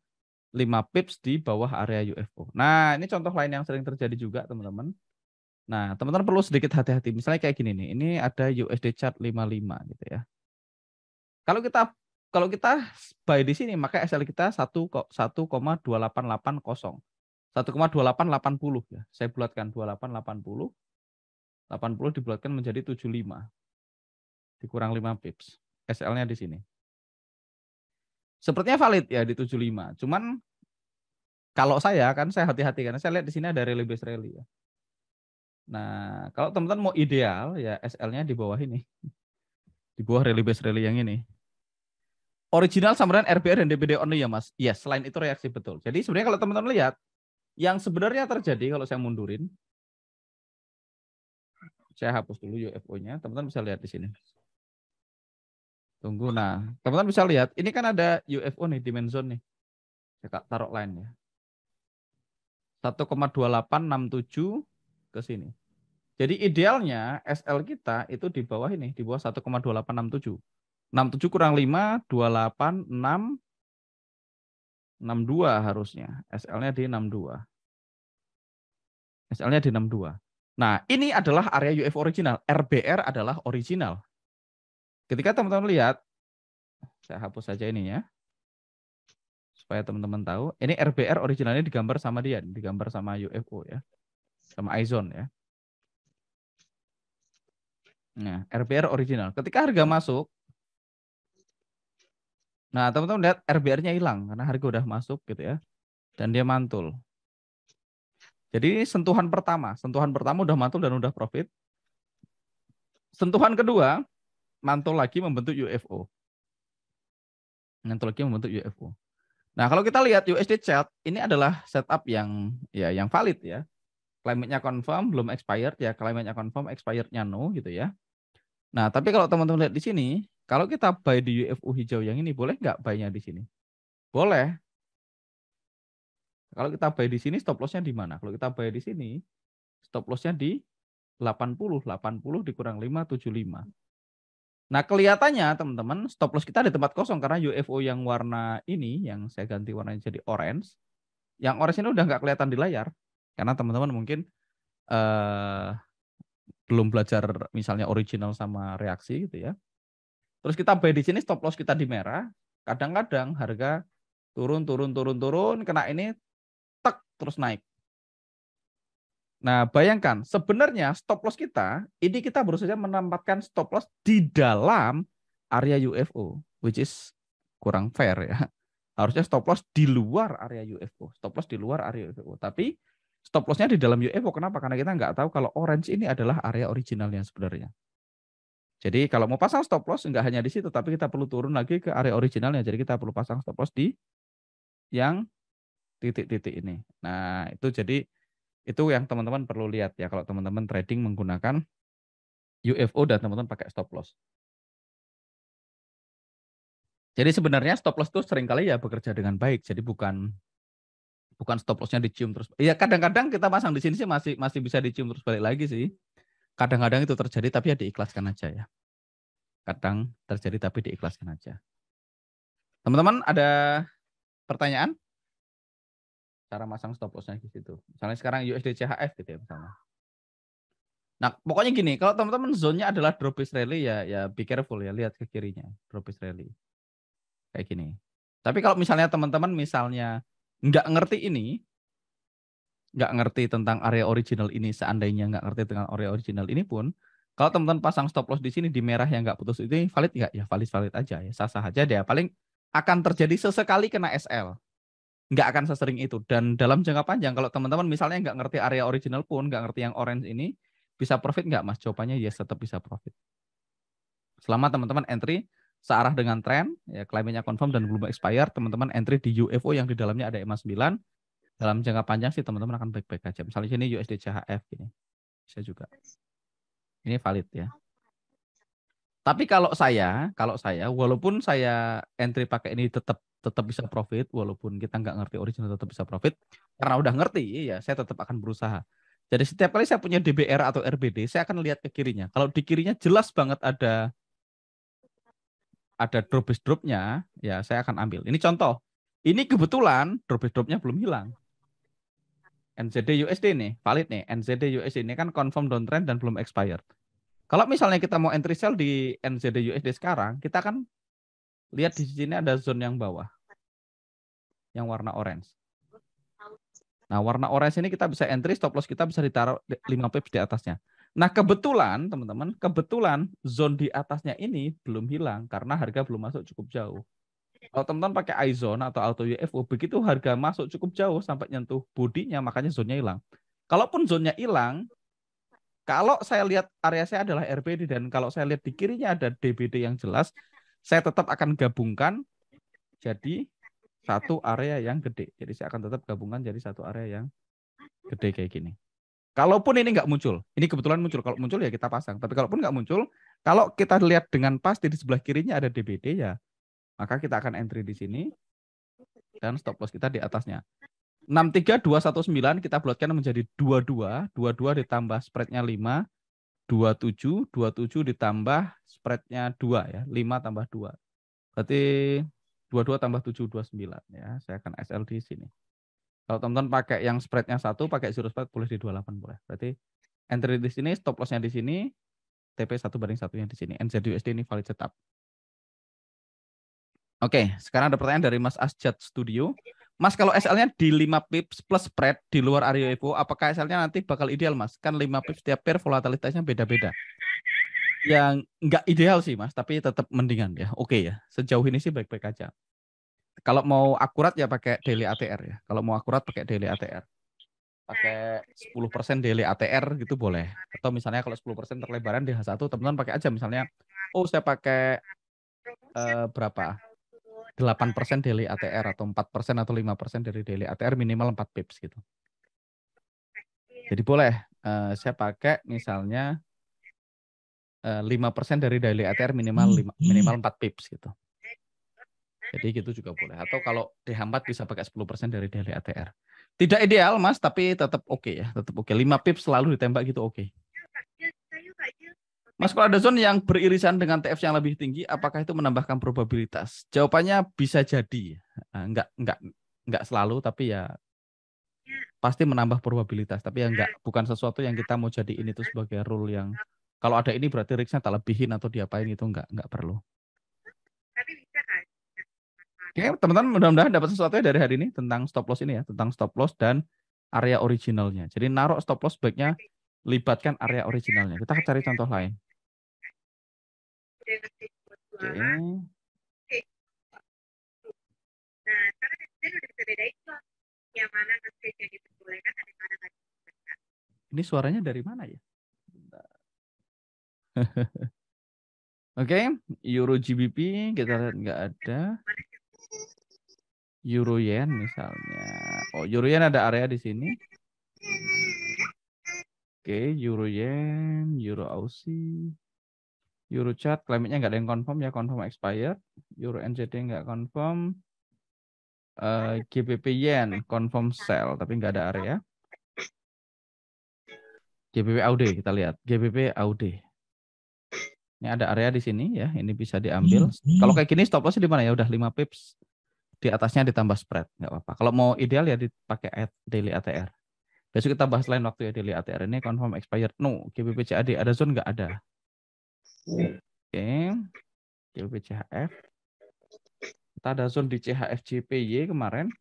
5 pips di bawah area UFO. Nah, ini contoh lain yang sering terjadi juga teman-teman. Nah, teman-teman perlu sedikit hati-hati. Misalnya kayak gini nih. Ini ada USD chart 55 gitu ya. Kalau kita buy di sini, maka SL kita 1,2880. 1,2880 ya. Saya bulatkan 2880. 80 dibulatkan menjadi 75. Dikurang 5 pips. SL-nya di sini. Sepertinya valid ya di 75. Cuman kalau saya hati-hati karena saya lihat di sini ada rally base rally ya. Nah, kalau teman-teman mau ideal ya SL-nya di bawah ini. Di bawah rally base rally yang ini. Original sama dengan RBR dan DBD only ya Mas. Yes, selain itu reaksi betul. Jadi sebenarnya kalau teman-teman lihat, yang sebenarnya terjadi kalau saya mundurin, saya hapus dulu UFO-nya, teman-teman bisa lihat di sini. Tunggu, nah teman-teman bisa lihat, ini kan ada UFO nih, demand zone nih. Saya taruh line ya. 1,2867 ke sini. Jadi idealnya SL kita itu di bawah ini, di bawah 1,2867. 67 kurang 5, 28, 6, 62 harusnya. SL-nya di 62. SL-nya di 62. Nah, ini adalah area UFO original. RBR adalah original. Ketika teman-teman lihat, saya hapus saja ininya. supaya teman-teman tahu. Ini RBR originalnya digambar sama dia, digambar sama UFO ya, sama iZone ya. Nah, RBR original. Ketika harga masuk, nah teman-teman lihat RBR-nya hilang karena harga udah masuk gitu ya, dan dia mantul. Jadi sentuhan pertama udah mantul dan udah profit. Sentuhan kedua, mantul lagi membentuk UFO. Mantul lagi membentuk UFO. Nah, kalau kita lihat USD chart, ini adalah setup yang yang valid ya. Climate-nya confirm, belum expired ya. Climate-nya confirm, expired-nya no gitu ya. Nah, tapi kalau teman-teman lihat di sini, kalau kita buy di UFO hijau yang ini, boleh nggak buy-nya di sini? Boleh. Kalau kita buy di sini, stop loss-nya di mana? Kalau kita buy di sini, stop loss-nya di 80 dikurang 5, 75. Nah, kelihatannya teman-teman stop loss kita di tempat kosong karena UFO yang warna ini, yang saya ganti warnanya jadi orange, yang orange ini udah nggak kelihatan di layar. Karena teman-teman mungkin belum belajar misalnya original sama reaksi gitu ya. Terus kita buy di sini, stop loss kita di merah. Kadang-kadang harga turun, kena ini, tek, terus naik. Nah, bayangkan sebenarnya stop loss kita, ini kita baru saja menempatkan stop loss di dalam area UFO, which is kurang fair ya. Harusnya stop loss di luar area UFO, stop loss di luar area UFO. Tapi stop lossnya di dalam UFO, kenapa? Karena kita nggak tahu kalau orange ini adalah area originalnya sebenarnya. Jadi kalau mau pasang stop loss nggak hanya di situ, tapi kita perlu turun lagi ke area originalnya. Jadi kita perlu pasang stop loss di yang titik-titik ini. Nah, itu jadi itu yang teman-teman perlu lihat ya kalau teman-teman trading menggunakan UFO dan teman-teman pakai stop loss. Jadi sebenarnya stop loss itu seringkali ya bekerja dengan baik. Jadi bukan stop lossnya dicium terus. Ya kadang-kadang kita pasang di sini sih masih bisa dicium terus balik lagi sih. Kadang-kadang itu terjadi tapi ya diikhlaskan aja ya. Kadang terjadi tapi diikhlaskan aja. Teman-teman ada pertanyaan? Cara masang stop lossnya di situ. Misalnya sekarang USD CHF gitu ya misalnya. Nah, pokoknya gini, kalau teman-teman zone-nya adalah drop is rally ya be careful ya, lihat ke kirinya, drop is rally. Kayak gini. Tapi kalau misalnya teman-teman misalnya nggak ngerti ini, nggak ngerti tentang area original ini, seandainya nggak ngerti tentang area original ini pun, kalau teman-teman pasang stop loss di sini di merah yang nggak putus ini valid nggak? Ya valid aja ya, sah-sah aja deh. Paling akan terjadi sesekali kena SL. Nggak akan sesering itu. Dan dalam jangka panjang, kalau teman-teman misalnya nggak ngerti area original pun, nggak ngerti yang orange ini, bisa profit nggak Mas? Jawabannya yes, tetap bisa profit. Selama teman-teman entry searah dengan tren, ya climate-nya confirm dan belum expire, teman-teman entry di UFO yang di dalamnya ada EMA 9, dalam jangka panjang sih teman-teman akan baik-baik aja. Misalnya ini USD CHF gini. Bisa juga. Ini valid ya. Tapi kalau saya walaupun saya entry pakai ini tetap bisa profit, walaupun kita nggak ngerti original tetap bisa profit, karena udah ngerti ya saya tetap akan berusaha. Jadi setiap kali saya punya DBR atau RBD, saya akan lihat ke kirinya. Kalau di kirinya jelas banget ada drop-nya, ya saya akan ambil. Ini contoh. Ini kebetulan drop-nya belum hilang. NZD USD nih, valid nih. NZD USD ini kan confirm downtrend dan belum expired. Kalau misalnya kita mau entry sell di NZD USD sekarang, kita kan lihat di sini ada zone yang bawah. Yang warna orange. Nah, warna orange ini kita bisa entry, stop loss kita bisa ditaruh 5 pips di atasnya. Nah, kebetulan teman-teman, zone di atasnya ini belum hilang karena harga belum masuk cukup jauh. Kalau teman-teman pakai iZone atau Auto UFO, begitu harga masuk cukup jauh sampai nyentuh bodinya, makanya zone-nya hilang. Kalaupun zone-nya hilang, kalau saya lihat area saya adalah RBD dan kalau saya lihat di kirinya ada DBD yang jelas, saya tetap akan gabungkan jadi satu area yang gede. Jadi saya akan tetap gabungkan jadi satu area yang gede kayak gini. Kalaupun ini nggak muncul, ini kebetulan muncul. Kalau muncul ya kita pasang. Tapi kalaupun nggak muncul, kalau kita lihat dengan pasti di sebelah kirinya ada DBD ya, maka kita akan entry di sini dan stop loss kita di atasnya. 63219 kita bulatkan menjadi 22, 22 ditambah spreadnya 5, 27 ditambah spreadnya 2 ya, 5 tambah 2. Berarti 22 tambah 7, 29 ya. Saya akan SL di sini. Kalau teman-teman pakai yang spreadnya 1, pakai zero spread boleh di 28 boleh. Berarti entry di sini, stop loss-nya di sini, TP 1/1 di sini. NZUSD ini valid tetap. Oke, sekarang ada pertanyaan dari Mas Asjad Studio. Mas, kalau SL-nya di 5 pips plus spread di luar area EVO, apakah SL-nya nanti bakal ideal, Mas? Kan 5 pips tiap pair volatilitasnya beda-beda. Yang nggak ideal sih, Mas, tapi tetap mendingan ya. Oke ya, sejauh ini sih baik-baik aja. Kalau mau akurat ya pakai daily ATR ya. Kalau mau akurat pakai daily ATR. Pakai 10% daily ATR gitu boleh. Atau misalnya kalau 10% terlebaran di H1, teman-teman pakai aja misalnya, oh saya pakai berapa? 8% daily ATR atau 4% atau 5% dari daily ATR minimal 4 pips gitu. Jadi boleh saya pakai misalnya 5% dari daily ATR minimal 4 pips gitu. Jadi gitu juga boleh. Atau kalau D4 bisa pakai 10% dari daily ATR. Tidak ideal, Mas, tapi tetap oke ya. Tetap oke. 5 pips selalu ditembak gitu oke. Mas, kalau ada zone yang beririsan dengan TF yang lebih tinggi, apakah itu menambahkan probabilitas? Jawabannya bisa jadi. Enggak selalu, tapi ya pasti menambah probabilitas. Tapi ya bukan sesuatu yang kita mau jadiin itu sebagai rule yang kalau ada ini berarti risknya tak lebihin atau diapain itu enggak perlu. Oke, teman-teman mudah-mudahan dapat sesuatu dari hari ini tentang stop loss ini ya, tentang stop loss dan area originalnya. Jadi naruh stop loss baiknya libatkan area originalnya. Kita cari contoh lain. Oke. Ini suaranya dari mana ya? Oke, Euro GBP kita lihat nggak ada. Euro Yen misalnya. Oh, Euro Yen ada area di sini. Oke, Euro Yen, Euro Aussie. Euro chart, klaimnya nggak ada yang confirm ya, confirm expired. Euro NZD nggak confirm. GBP Yen confirm sell, tapi nggak ada area. GBP AUD kita lihat. GBP AUD. Ini ada area di sini ya, ini bisa diambil. Kalau kayak gini stop loss di mana ya? Udah 5 pips. Di atasnya ditambah spread, nggak apa-apa. Kalau mau ideal ya dipakai daily ATR. Besok kita bahas lain waktu ya daily ATR ini confirm expired. No, GBP CAD ada zone nggak ada. Oke, GBP CHF. Kita ada zone di CHF-JPY kemarin.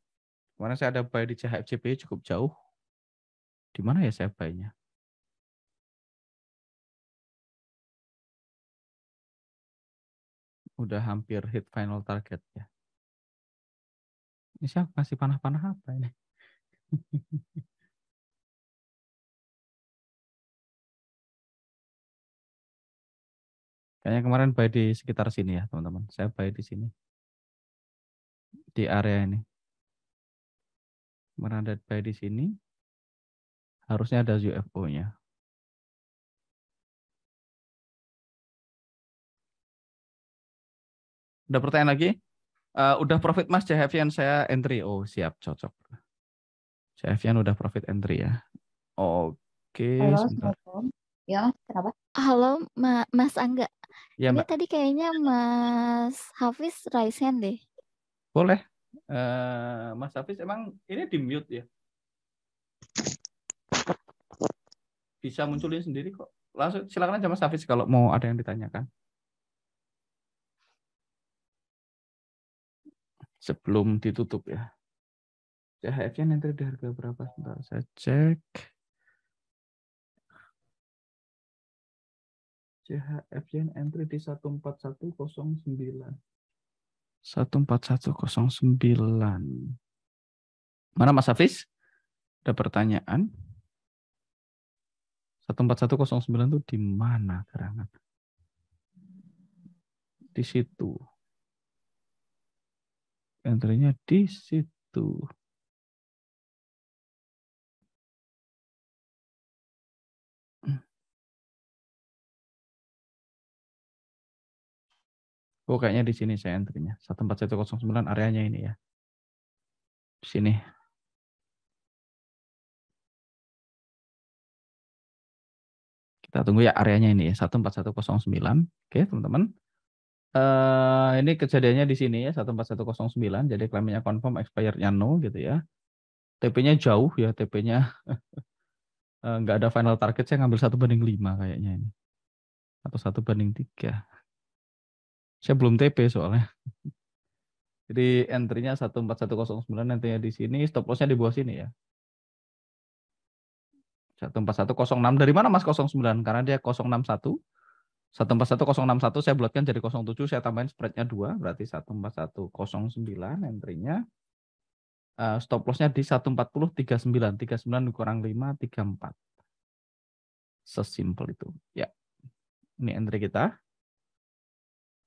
Kemarin saya ada buy di CHF-JPY cukup jauh. Di mana ya saya buy-nya? Udah hampir hit final target ya. Ini siapa kasih panah-panah apa ini? Kayaknya kemarin buy di sekitar sini ya teman-teman. Saya buy di sini. Di area ini. Kemarin ada buy di sini. Harusnya ada UFO-nya. Udah pertanyaan lagi? Udah profit Mas CHF-yen saya entry. Oh siap, cocok. CHF-yen udah profit entry ya. Oke, Halo, sebentar. Assalamualaikum. Ya, kenapa? Halo, Mas Angga. Ya Ini Mbak, tadi kayaknya Mas Hafiz raise hand deh. boleh. Mas Hafiz emang ini di mute ya? Bisa munculin sendiri kok. Langsung silakan aja Mas Hafiz kalau mau ada yang ditanyakan. Sebelum ditutup ya. CHF-nya nanti di harga berapa? Sebentar saya cek. CHF-yen entry di 14109. 14109. Mana Mas Hafiz? Ada pertanyaan? 14109 itu di mana gerangan? Di situ. Entry-nya di situ. Oh, kayaknya di sini saya entry-nya. 14109 areanya ini ya. Di sini. Kita tunggu ya areanya ini ya. 14109. Oke, teman-teman. Ini kejadiannya di sini ya. 14109. Jadi klaimnya confirm, expired-nya no gitu ya. TP-nya jauh ya. TP-nya nggak ada final target. Saya ngambil 1/5 kayaknya ini. Atau 1/3. Saya belum TP soalnya. Jadi entry-nya 14109, entry-nya di sini, stop loss-nya di bawah sini ya. 14106. Dari mana Mas 09? Karena dia 061. 141,061 saya bulatkan jadi 07, saya tambahin spreadnya 2, berarti 141,09 entry-nya. Stop loss-nya di 140,39. 39 kurang 5, 34. Sesimpel itu. Ya, ini entry kita.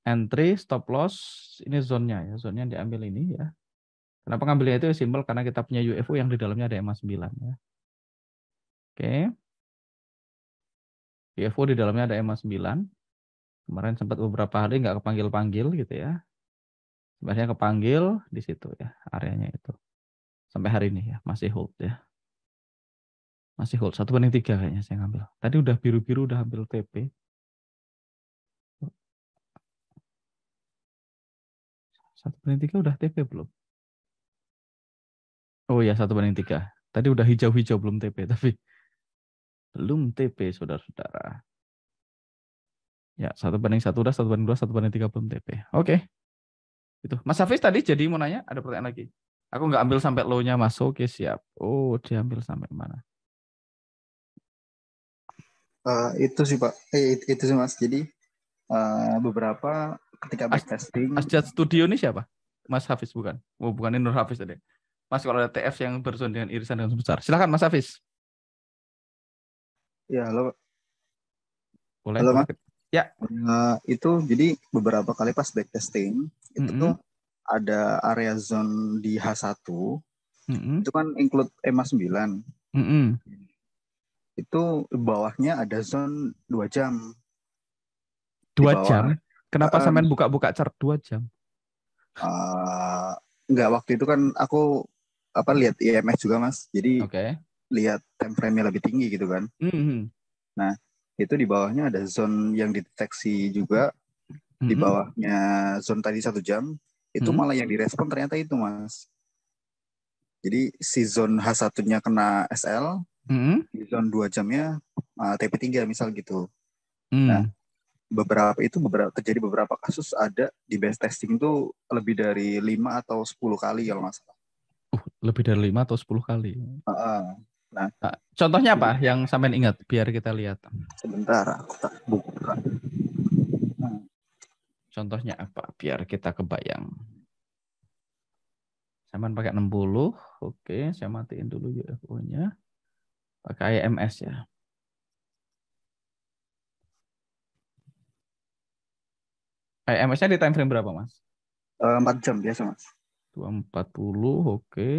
Entry, stop loss, ini zone-nya ya. Zone-nya diambil ini ya. Kenapa ngambilnya itu simpel? Karena kita punya UFO yang di dalamnya ada EMA 9 ya. Oke. UFO di dalamnya ada EMA 9. Kemarin sempat beberapa hari nggak kepanggil-panggil gitu ya. Sebenarnya kepanggil di situ ya, areanya itu. Sampai hari ini ya, masih hold ya. Masih hold 1/3 kayaknya saya ngambil. Tadi udah biru-biru udah ambil TP. 1/3 udah TP belum? Oh ya, 1/3. Tadi udah hijau-hijau belum TP, tapi belum TP saudara-saudara. Ya, 1/1 udah, 1/2, 1/3 belum TP. Oke. Itu. Mas Hafiz tadi jadi mau nanya, ada pertanyaan lagi. Aku nggak ambil sampai low-nya masuk, oke siap. Oh, diambil sampai mana? Itu sih Pak, itu sih Mas. Jadi beberapa ketika backtesting. Asjad Studio ini siapa? Mas Hafiz bukan? Oh, bukan, ini Nur Hafiz tadi. Mas kalau ada TF yang berzon dengan irisan yang besar. Silakan Mas Hafiz. Ya, halo. Boleh, Halo boleh. Mas. Ya. Itu jadi beberapa kali pas backtesting itu ada area zone di H1. Itu kan include EMA 9. Itu bawahnya ada zone 2 jam. 2 jam? Kenapa sampean buka-buka chart 2 jam? Enggak, waktu itu kan aku lihat IMF juga Mas. Jadi lihat time frame-nya lebih tinggi gitu kan. Nah, itu di bawahnya ada zone yang dideteksi juga. Di bawahnya zone tadi 1 jam. Itu malah yang direspon ternyata itu Mas. Jadi si zone H1-nya kena SL, di zone 2 jamnya TP3 misal gitu. Nah, terjadi beberapa kasus ada di base testing itu lebih dari 5 atau 10 kali kalau nggak salah. Lebih dari 5 atau 10 kali. Nah, contohnya apa yang sampean ingat biar kita lihat? Sebentar, aku tak buka. Contohnya apa biar kita kebayang? Sampean pakai 60. Oke, saya matiin dulu UFO-nya. Pakai IMS ya. IMS-nya di time frame berapa, Mas? 4 jam biasa, Mas. 240, oke.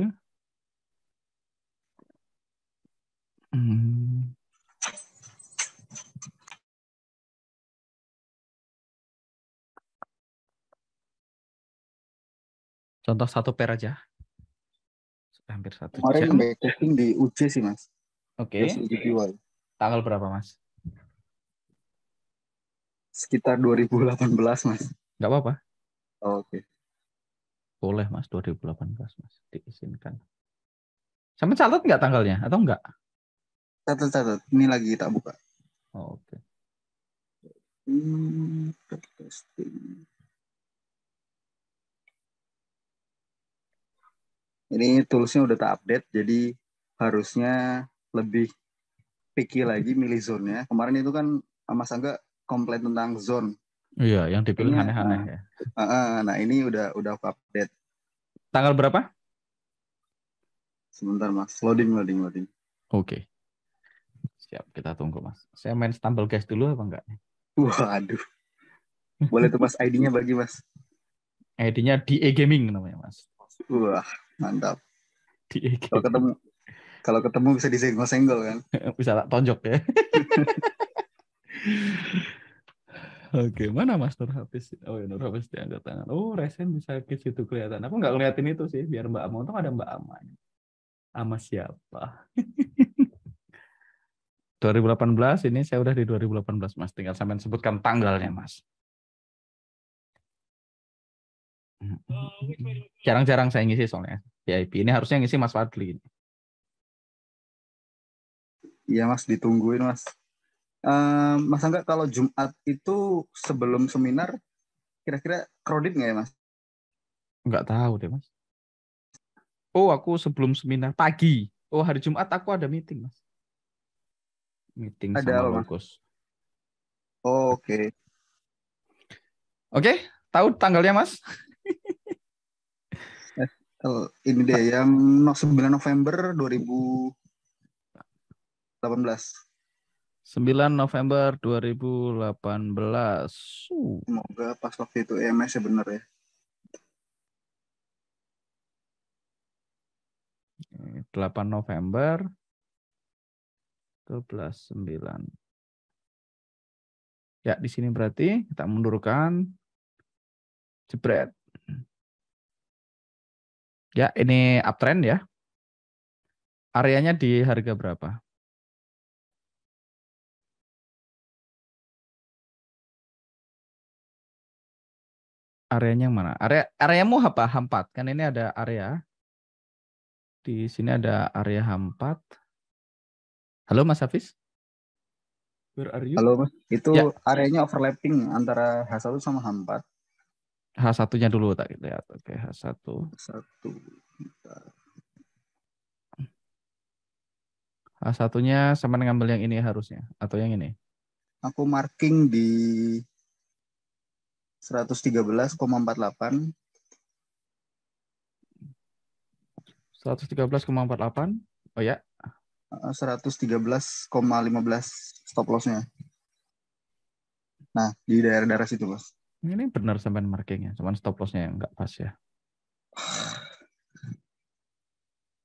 Contoh 1 pair aja. Hampir 1 jam. Kemarin backtesting di UJ sih, Mas. Oke. Tanggal berapa, Mas? Sekitar 2018, Mas. Nggak apa-apa. Oke. Boleh, Mas. 2018, Mas. Diizinkan. Sampai catat nggak tanggalnya? Atau nggak? Catat. Ini lagi tak buka. Oke. Backtesting. Ini toolsnya udah tak update, jadi harusnya lebih picky lagi milih zone-nya. Kemarin itu kan Mas Angga komplain tentang zone. Iya, yang dipilih aneh-aneh ya. Nah, ini udah update. Tanggal berapa? Sebentar, Mas. Loading. Oke. Siap, kita tunggu, Mas. Saya main Stumble Guys dulu apa enggak? Waduh. Boleh tuh Mas, ID-nya bagi Mas. ID-nya DE Gaming namanya, Mas. Wah, mantap. DE Gaming. Kalau ketemu bisa disenggol-senggol kan? Bisa tak tonjok ya. Oke, mana Mas Nur Hafiz? Oh ya, Nur Hafiz diangkat tangan. Oh, resen bisa ke situ kelihatan. Aku nggak ngeliatin itu sih, biar Mbak Ama. Untung ada Mbak Ama. Ama siapa? 2018, ini saya udah di 2018, Mas. Tinggal sampean sebutkan tanggalnya, Mas. Jarang-jarang saya ngisi soalnya. VIP ini harusnya ngisi Mas Fadli. Iya Mas, ditungguin Mas. Mas Angga, kalau Jumat itu sebelum seminar, kira-kira crowded nggak ya Mas? Enggak tahu deh, Mas. Oh, aku sebelum seminar pagi. Oh, hari Jumat aku ada meeting, Mas. Meeting Ada sama apa, Mas? Logos. Oh, oke. Oke, tahu tanggalnya, Mas? Ini deh yang 9 November 2018. 9 November 2018. Semoga pas waktu itu EMS ya bener ya. 8 November 12/9. Ya, di sini berarti kita mundurkan. Jebret. Ya, ini uptrend ya. Areanya di harga berapa? Areanya yang mana? Areamu apa? H4. Kan ini ada area. Di sini ada area H4. Halo Mas Hafiz? Where are you? Halo Mas, itu Ya. areanya overlapping antara H1 sama H4. H1-nya dulu tak lihat. Oke, H1. H1-nya sama ngambil yang ini harusnya atau yang ini? Aku marking di 113,48. 113,48. Oh ya. 113,15 stop loss-nya. Nah, di daerah-daerah situ, Mas. Ini benar sampai markingnya, cuman stop loss-nya yang nggak pas ya.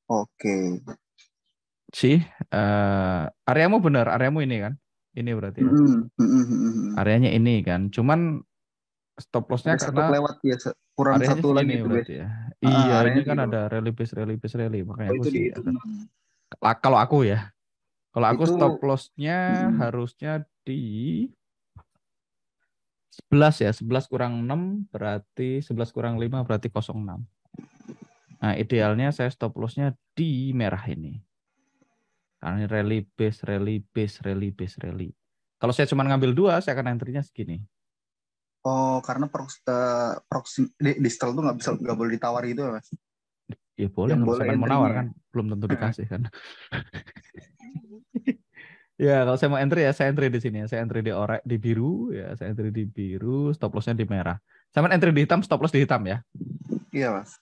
Oke. Areamu benar, areamu ini kan? Ini berarti ya. Areanya ini kan, cuman stop loss-nya karena lewat ya, kurang areanya satu lagi segini itu berarti ya. Iya, ini kan gitu. ada rally base, makanya aku itu sih. dihitung. Kalau aku ya, kalau aku Itu stop loss-nya harusnya di 11 ya, 11 kurang 6 berarti 11 kurang 5 berarti 06. Nah, idealnya saya stop loss-nya di merah ini. Karena ini rally. Kalau saya cuma ngambil 2, saya akan entry-nya segini. Oh, karena distal tuh nggak boleh ditawar gitu, Mas. Ya boleh, kalau saya mau nawar kan, belum tentu dikasih kan. Ya, kalau saya mau entry ya saya entry di sini ya. Saya entry di biru ya, saya entry di biru, stop loss-nya di merah. Saya entry di hitam, stop loss di hitam ya. Iya, Mas.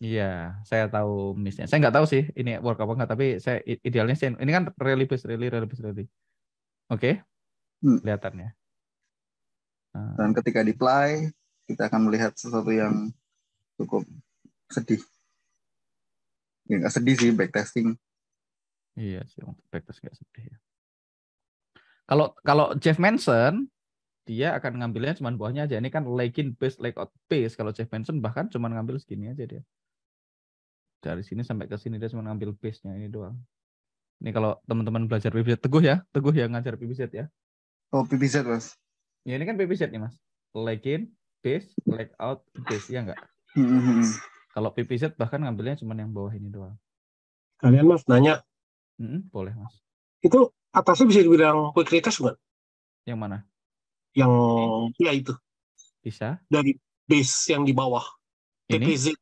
Iya, saya tahu miss-nya. Saya nggak tahu sih ini work apa enggak, tapi saya idealnya sih ini kan rally base. Oke. Kelihatannya. Dan ketika di-play, kita akan melihat sesuatu yang cukup sedih. Ya, nggak sedih sih, backtesting. Iya sih, untuk backtest nggak sedih ya. Kalau Jeff Manson, dia akan ngambilnya cuma bawahnya aja. Ini kan leg-in base, leg-out base. Kalau Jeff Manson bahkan cuma ngambil segini aja dia. Dari sini sampai ke sini dia cuma ngambil base-nya ini doang. Ini kalau teman-teman belajar PBZ, Teguh yang ngajar PBZ ya. Oh, PBZ, Mas. Ya ini kan PBZ nih, Mas. Leg-in, base, leg-out, base, ya enggak? Kalau PBZ bahkan ngambilnya cuma yang bawah ini doang. Kalian Mas nanya. Boleh Mas. Itu atasnya bisa dibilang quick retest bukan? Yang mana? Yang ya itu. Bisa. Dari base yang di bawah. Ini? PPZ.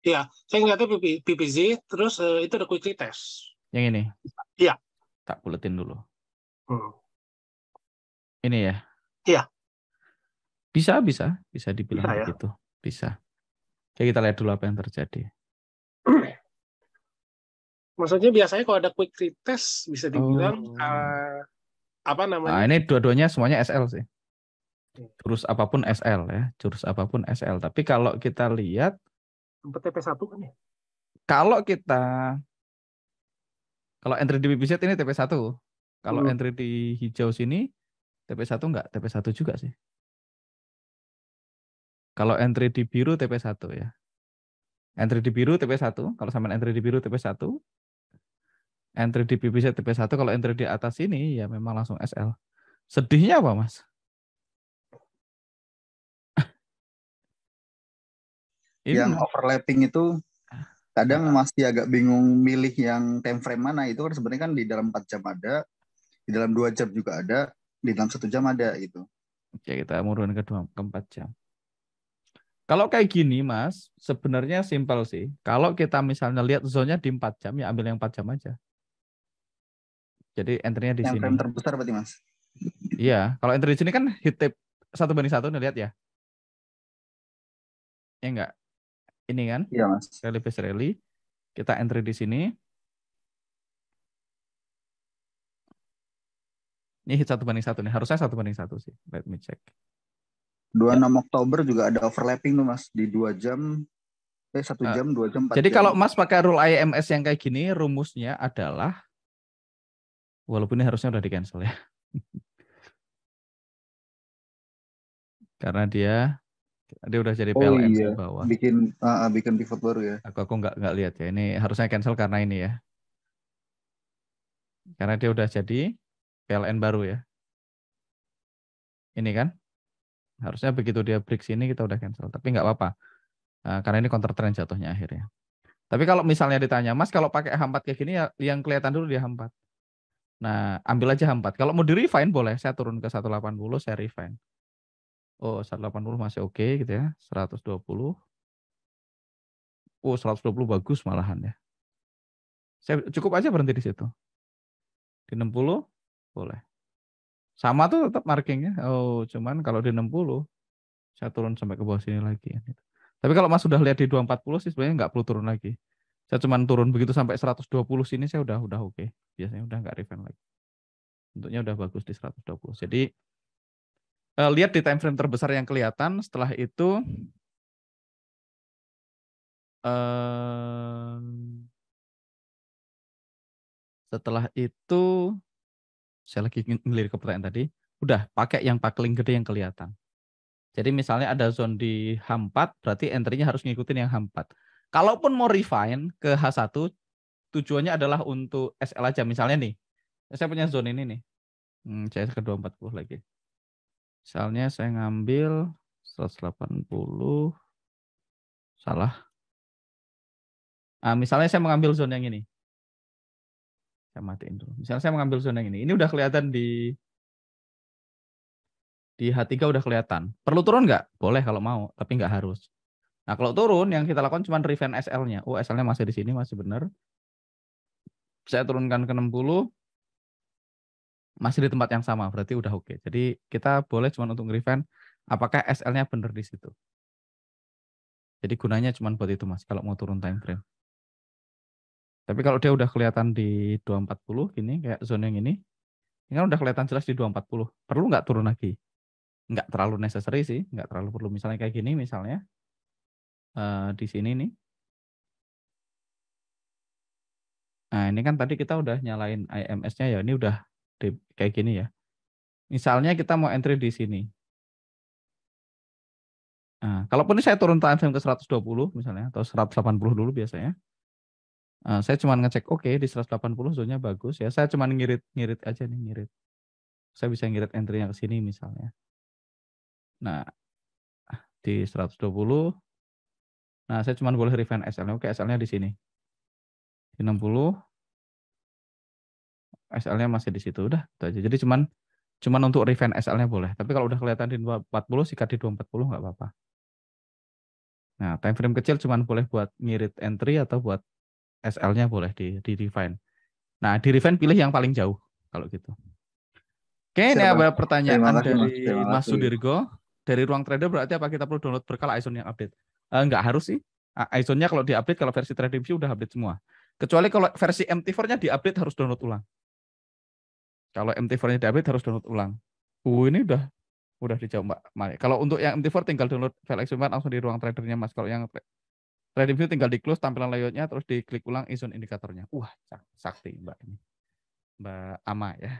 Ya, saya ngeliatnya PPZ, terus itu ada quick retest. Yang ini? Iya. Tak buletin dulu. Ini ya? Iya. Bisa dibilang bisa, begitu. Ya? Bisa. Oke, kita lihat dulu apa yang terjadi. Maksudnya biasanya kalau ada quick retest bisa dibilang apa namanya? Nah, ini dua-duanya semuanya SL sih. Jurus apapun SL ya, Tapi kalau kita lihat TP1 kan ya? Kalau entry di PBZ ini TP1. Kalau entry di hijau sini TP1 enggak, TP1 juga sih. Kalau entry di biru TP1 ya. Entry di biru TP1, kalau sampai entry di biru TP1. Entry di PBZ TP1, kalau entry di atas ini ya memang langsung SL. Sedihnya apa, Mas? Yang overlapping itu kadang masih agak bingung milih yang time frame mana. Itu kan sebenarnya kan di dalam 4 jam ada, di dalam 2 jam juga ada, di dalam 1 jam ada gitu. Oke, kita mundurin ke 4 jam. Kalau kayak gini, Mas, sebenarnya simpel sih. Kalau kita misalnya lihat zonnya di 4 jam, ya ambil yang 4 jam aja. Jadi entry-nya di Yang sini. frame terbesar berarti, Mas? Iya, kalau entry di sini kan hit tape 1:1 nih, lihat ya. Ya enggak? Ini kan? Iya, Mas. Rally base rally. Kita entry di sini. Ini hit 1:1 nih. Harusnya 1:1 sih. Let me check. 26 ya. Oktober juga ada overlapping tuh, Mas, di 2 jam 1 jam, 2 jam, 4 jadi jam. Kalau Mas pakai rule IMS yang kayak gini, rumusnya adalah, walaupun ini harusnya udah di cancel ya. Karena dia udah jadi PLN di bawah. Bikin pivot baru ya. Aku nggak lihat ya. Ini harusnya cancel karena ini ya. Karena dia udah jadi PLN baru ya. Ini kan. Harusnya begitu dia break sini kita udah cancel. Tapi nggak apa-apa. Karena ini counter trend jatuhnya akhirnya. Tapi kalau misalnya ditanya, Mas kalau pakai H4 kayak gini ya yang kelihatan dulu dia H4. Nah, ambil aja H4. Kalau mau di refine boleh. Saya turun ke 180, saya refine. Oh, 180 masih oke gitu ya. 120. Oh, 120 bagus malahan ya. Saya cukup aja berhenti di situ. Di 60 boleh. Sama tuh tetap markingnya. Oh, cuman kalau di 60 saya turun sampai ke bawah sini lagi. Tapi kalau Mas sudah lihat di 240 sih sebenarnya nggak perlu turun lagi. Saya cuman turun begitu sampai 120 sini saya udah oke. Biasanya udah nggak refine lagi. Bentuknya udah bagus di 120. Jadi lihat di time frame terbesar yang kelihatan. Setelah itu saya lagi ngelirik ke pertanyaan tadi. Udah pakai yang packling gede yang kelihatan. Jadi misalnya ada zone di H4, berarti entry-nya harus ngikutin yang H4. Kalaupun mau refine ke H1, tujuannya adalah untuk SL aja. Misalnya nih, saya punya zone ini nih. Saya ke 240 lagi. Misalnya saya ngambil 180, salah. Misalnya saya mengambil zone yang ini. Saya matiin dulu. Misalnya saya mengambil zone yang ini. Ini udah kelihatan di H3 udah kelihatan. Perlu turun nggak? Boleh kalau mau, tapi nggak harus. Nah, kalau turun yang kita lakukan cuma refine SL-nya. Oh, SL-nya masih di sini, masih benar. Saya turunkan ke 60, masih di tempat yang sama, berarti udah oke. Jadi kita boleh cuma untuk refine apakah SL-nya benar di situ. Jadi gunanya cuma buat itu, Mas, kalau mau turun time frame. Tapi kalau dia udah kelihatan di 240 gini, kayak zone yang ini kan udah kelihatan jelas di 240. Perlu nggak turun lagi? Nggak terlalu necessary sih, nggak terlalu perlu. Misalnya kayak gini, misalnya di sini nih. Nah, ini kan tadi kita udah nyalain IMS-nya ya, ini udah kayak gini ya. Misalnya kita mau entry di sini. Nah, kalaupun ini saya turun time frame ke 120 misalnya, atau 180 dulu biasanya. Saya cuma ngecek oke, di 180 zonnya bagus ya. Saya cuma ngirit aja nih, ngirit. Saya bisa ngirit entry-nya ke sini misalnya. Nah, di 120. Nah, saya cuma boleh refine SL-nya. Oke, SL-nya di sini. Di 60. SL-nya masih di situ. Udah, itu aja. Jadi cuman untuk refine SL-nya boleh. Tapi kalau udah kelihatan di 240, sikat di 240 nggak apa-apa. Nah, time frame kecil cuma boleh buat ngirit entry atau buat SL-nya boleh di refine. Nah, di refine pilih yang paling jauh kalau gitu. Oke, ini ada pertanyaan dari Mas Sudirgo. Dari ruang trader berarti apa kita perlu download berkala ISON yang update? Enggak harus sih. ISON-nya kalau diupdate, kalau versi trading view udah update semua. Kecuali kalau versi MT4-nya diupdate harus download ulang. Kalau MT4-nya diupdate harus download ulang. Ini udah dijawab Mbak. Kalau untuk yang MT4 tinggal download file X4 langsung di ruang tradernya Mas. Kalau yang trading view tinggal di close tampilan layoutnya terus diklik ulang ISON indikatornya. Wah, sakti Mbak ini. Mbak Ama ya.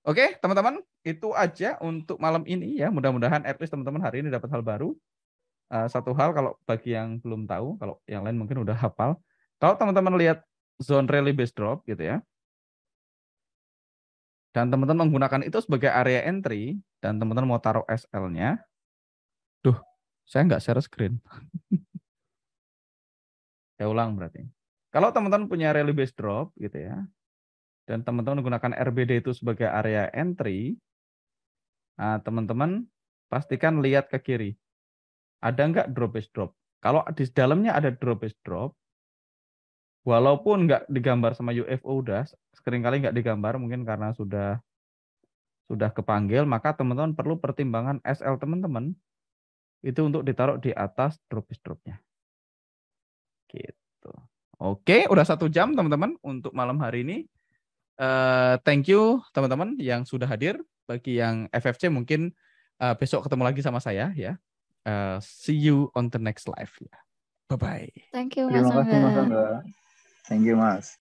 Oke, teman-teman, itu aja untuk malam ini ya. Mudah-mudahan at least teman-teman hari ini dapat hal baru. Satu hal kalau bagi yang belum tahu, kalau yang lain mungkin udah hafal. Kalau teman-teman lihat zone rally base drop gitu ya. Dan teman-teman menggunakan itu sebagai area entry dan teman-teman mau taruh SL-nya. Saya nggak share screen. Saya ulang berarti. Kalau teman-teman punya rally base drop gitu ya. Dan teman-teman menggunakan RBD itu sebagai area entry, teman-teman pastikan lihat ke kiri. Ada nggak drop base drop? Kalau di dalamnya ada drop base drop, walaupun nggak digambar sama UFO udah, seringkali nggak digambar mungkin karena sudah kepanggil, maka teman-teman perlu pertimbangan SL teman-teman itu untuk ditaruh di atas drop base dropnya. Gitu. Oke, udah 1 jam teman-teman untuk malam hari ini. Thank you teman-teman yang sudah hadir. Bagi yang FFC mungkin besok ketemu lagi sama saya ya. See you on the next live ya. Bye bye. Thank you Mas Terima kasih Mas Angga. Angga. Thank you Mas.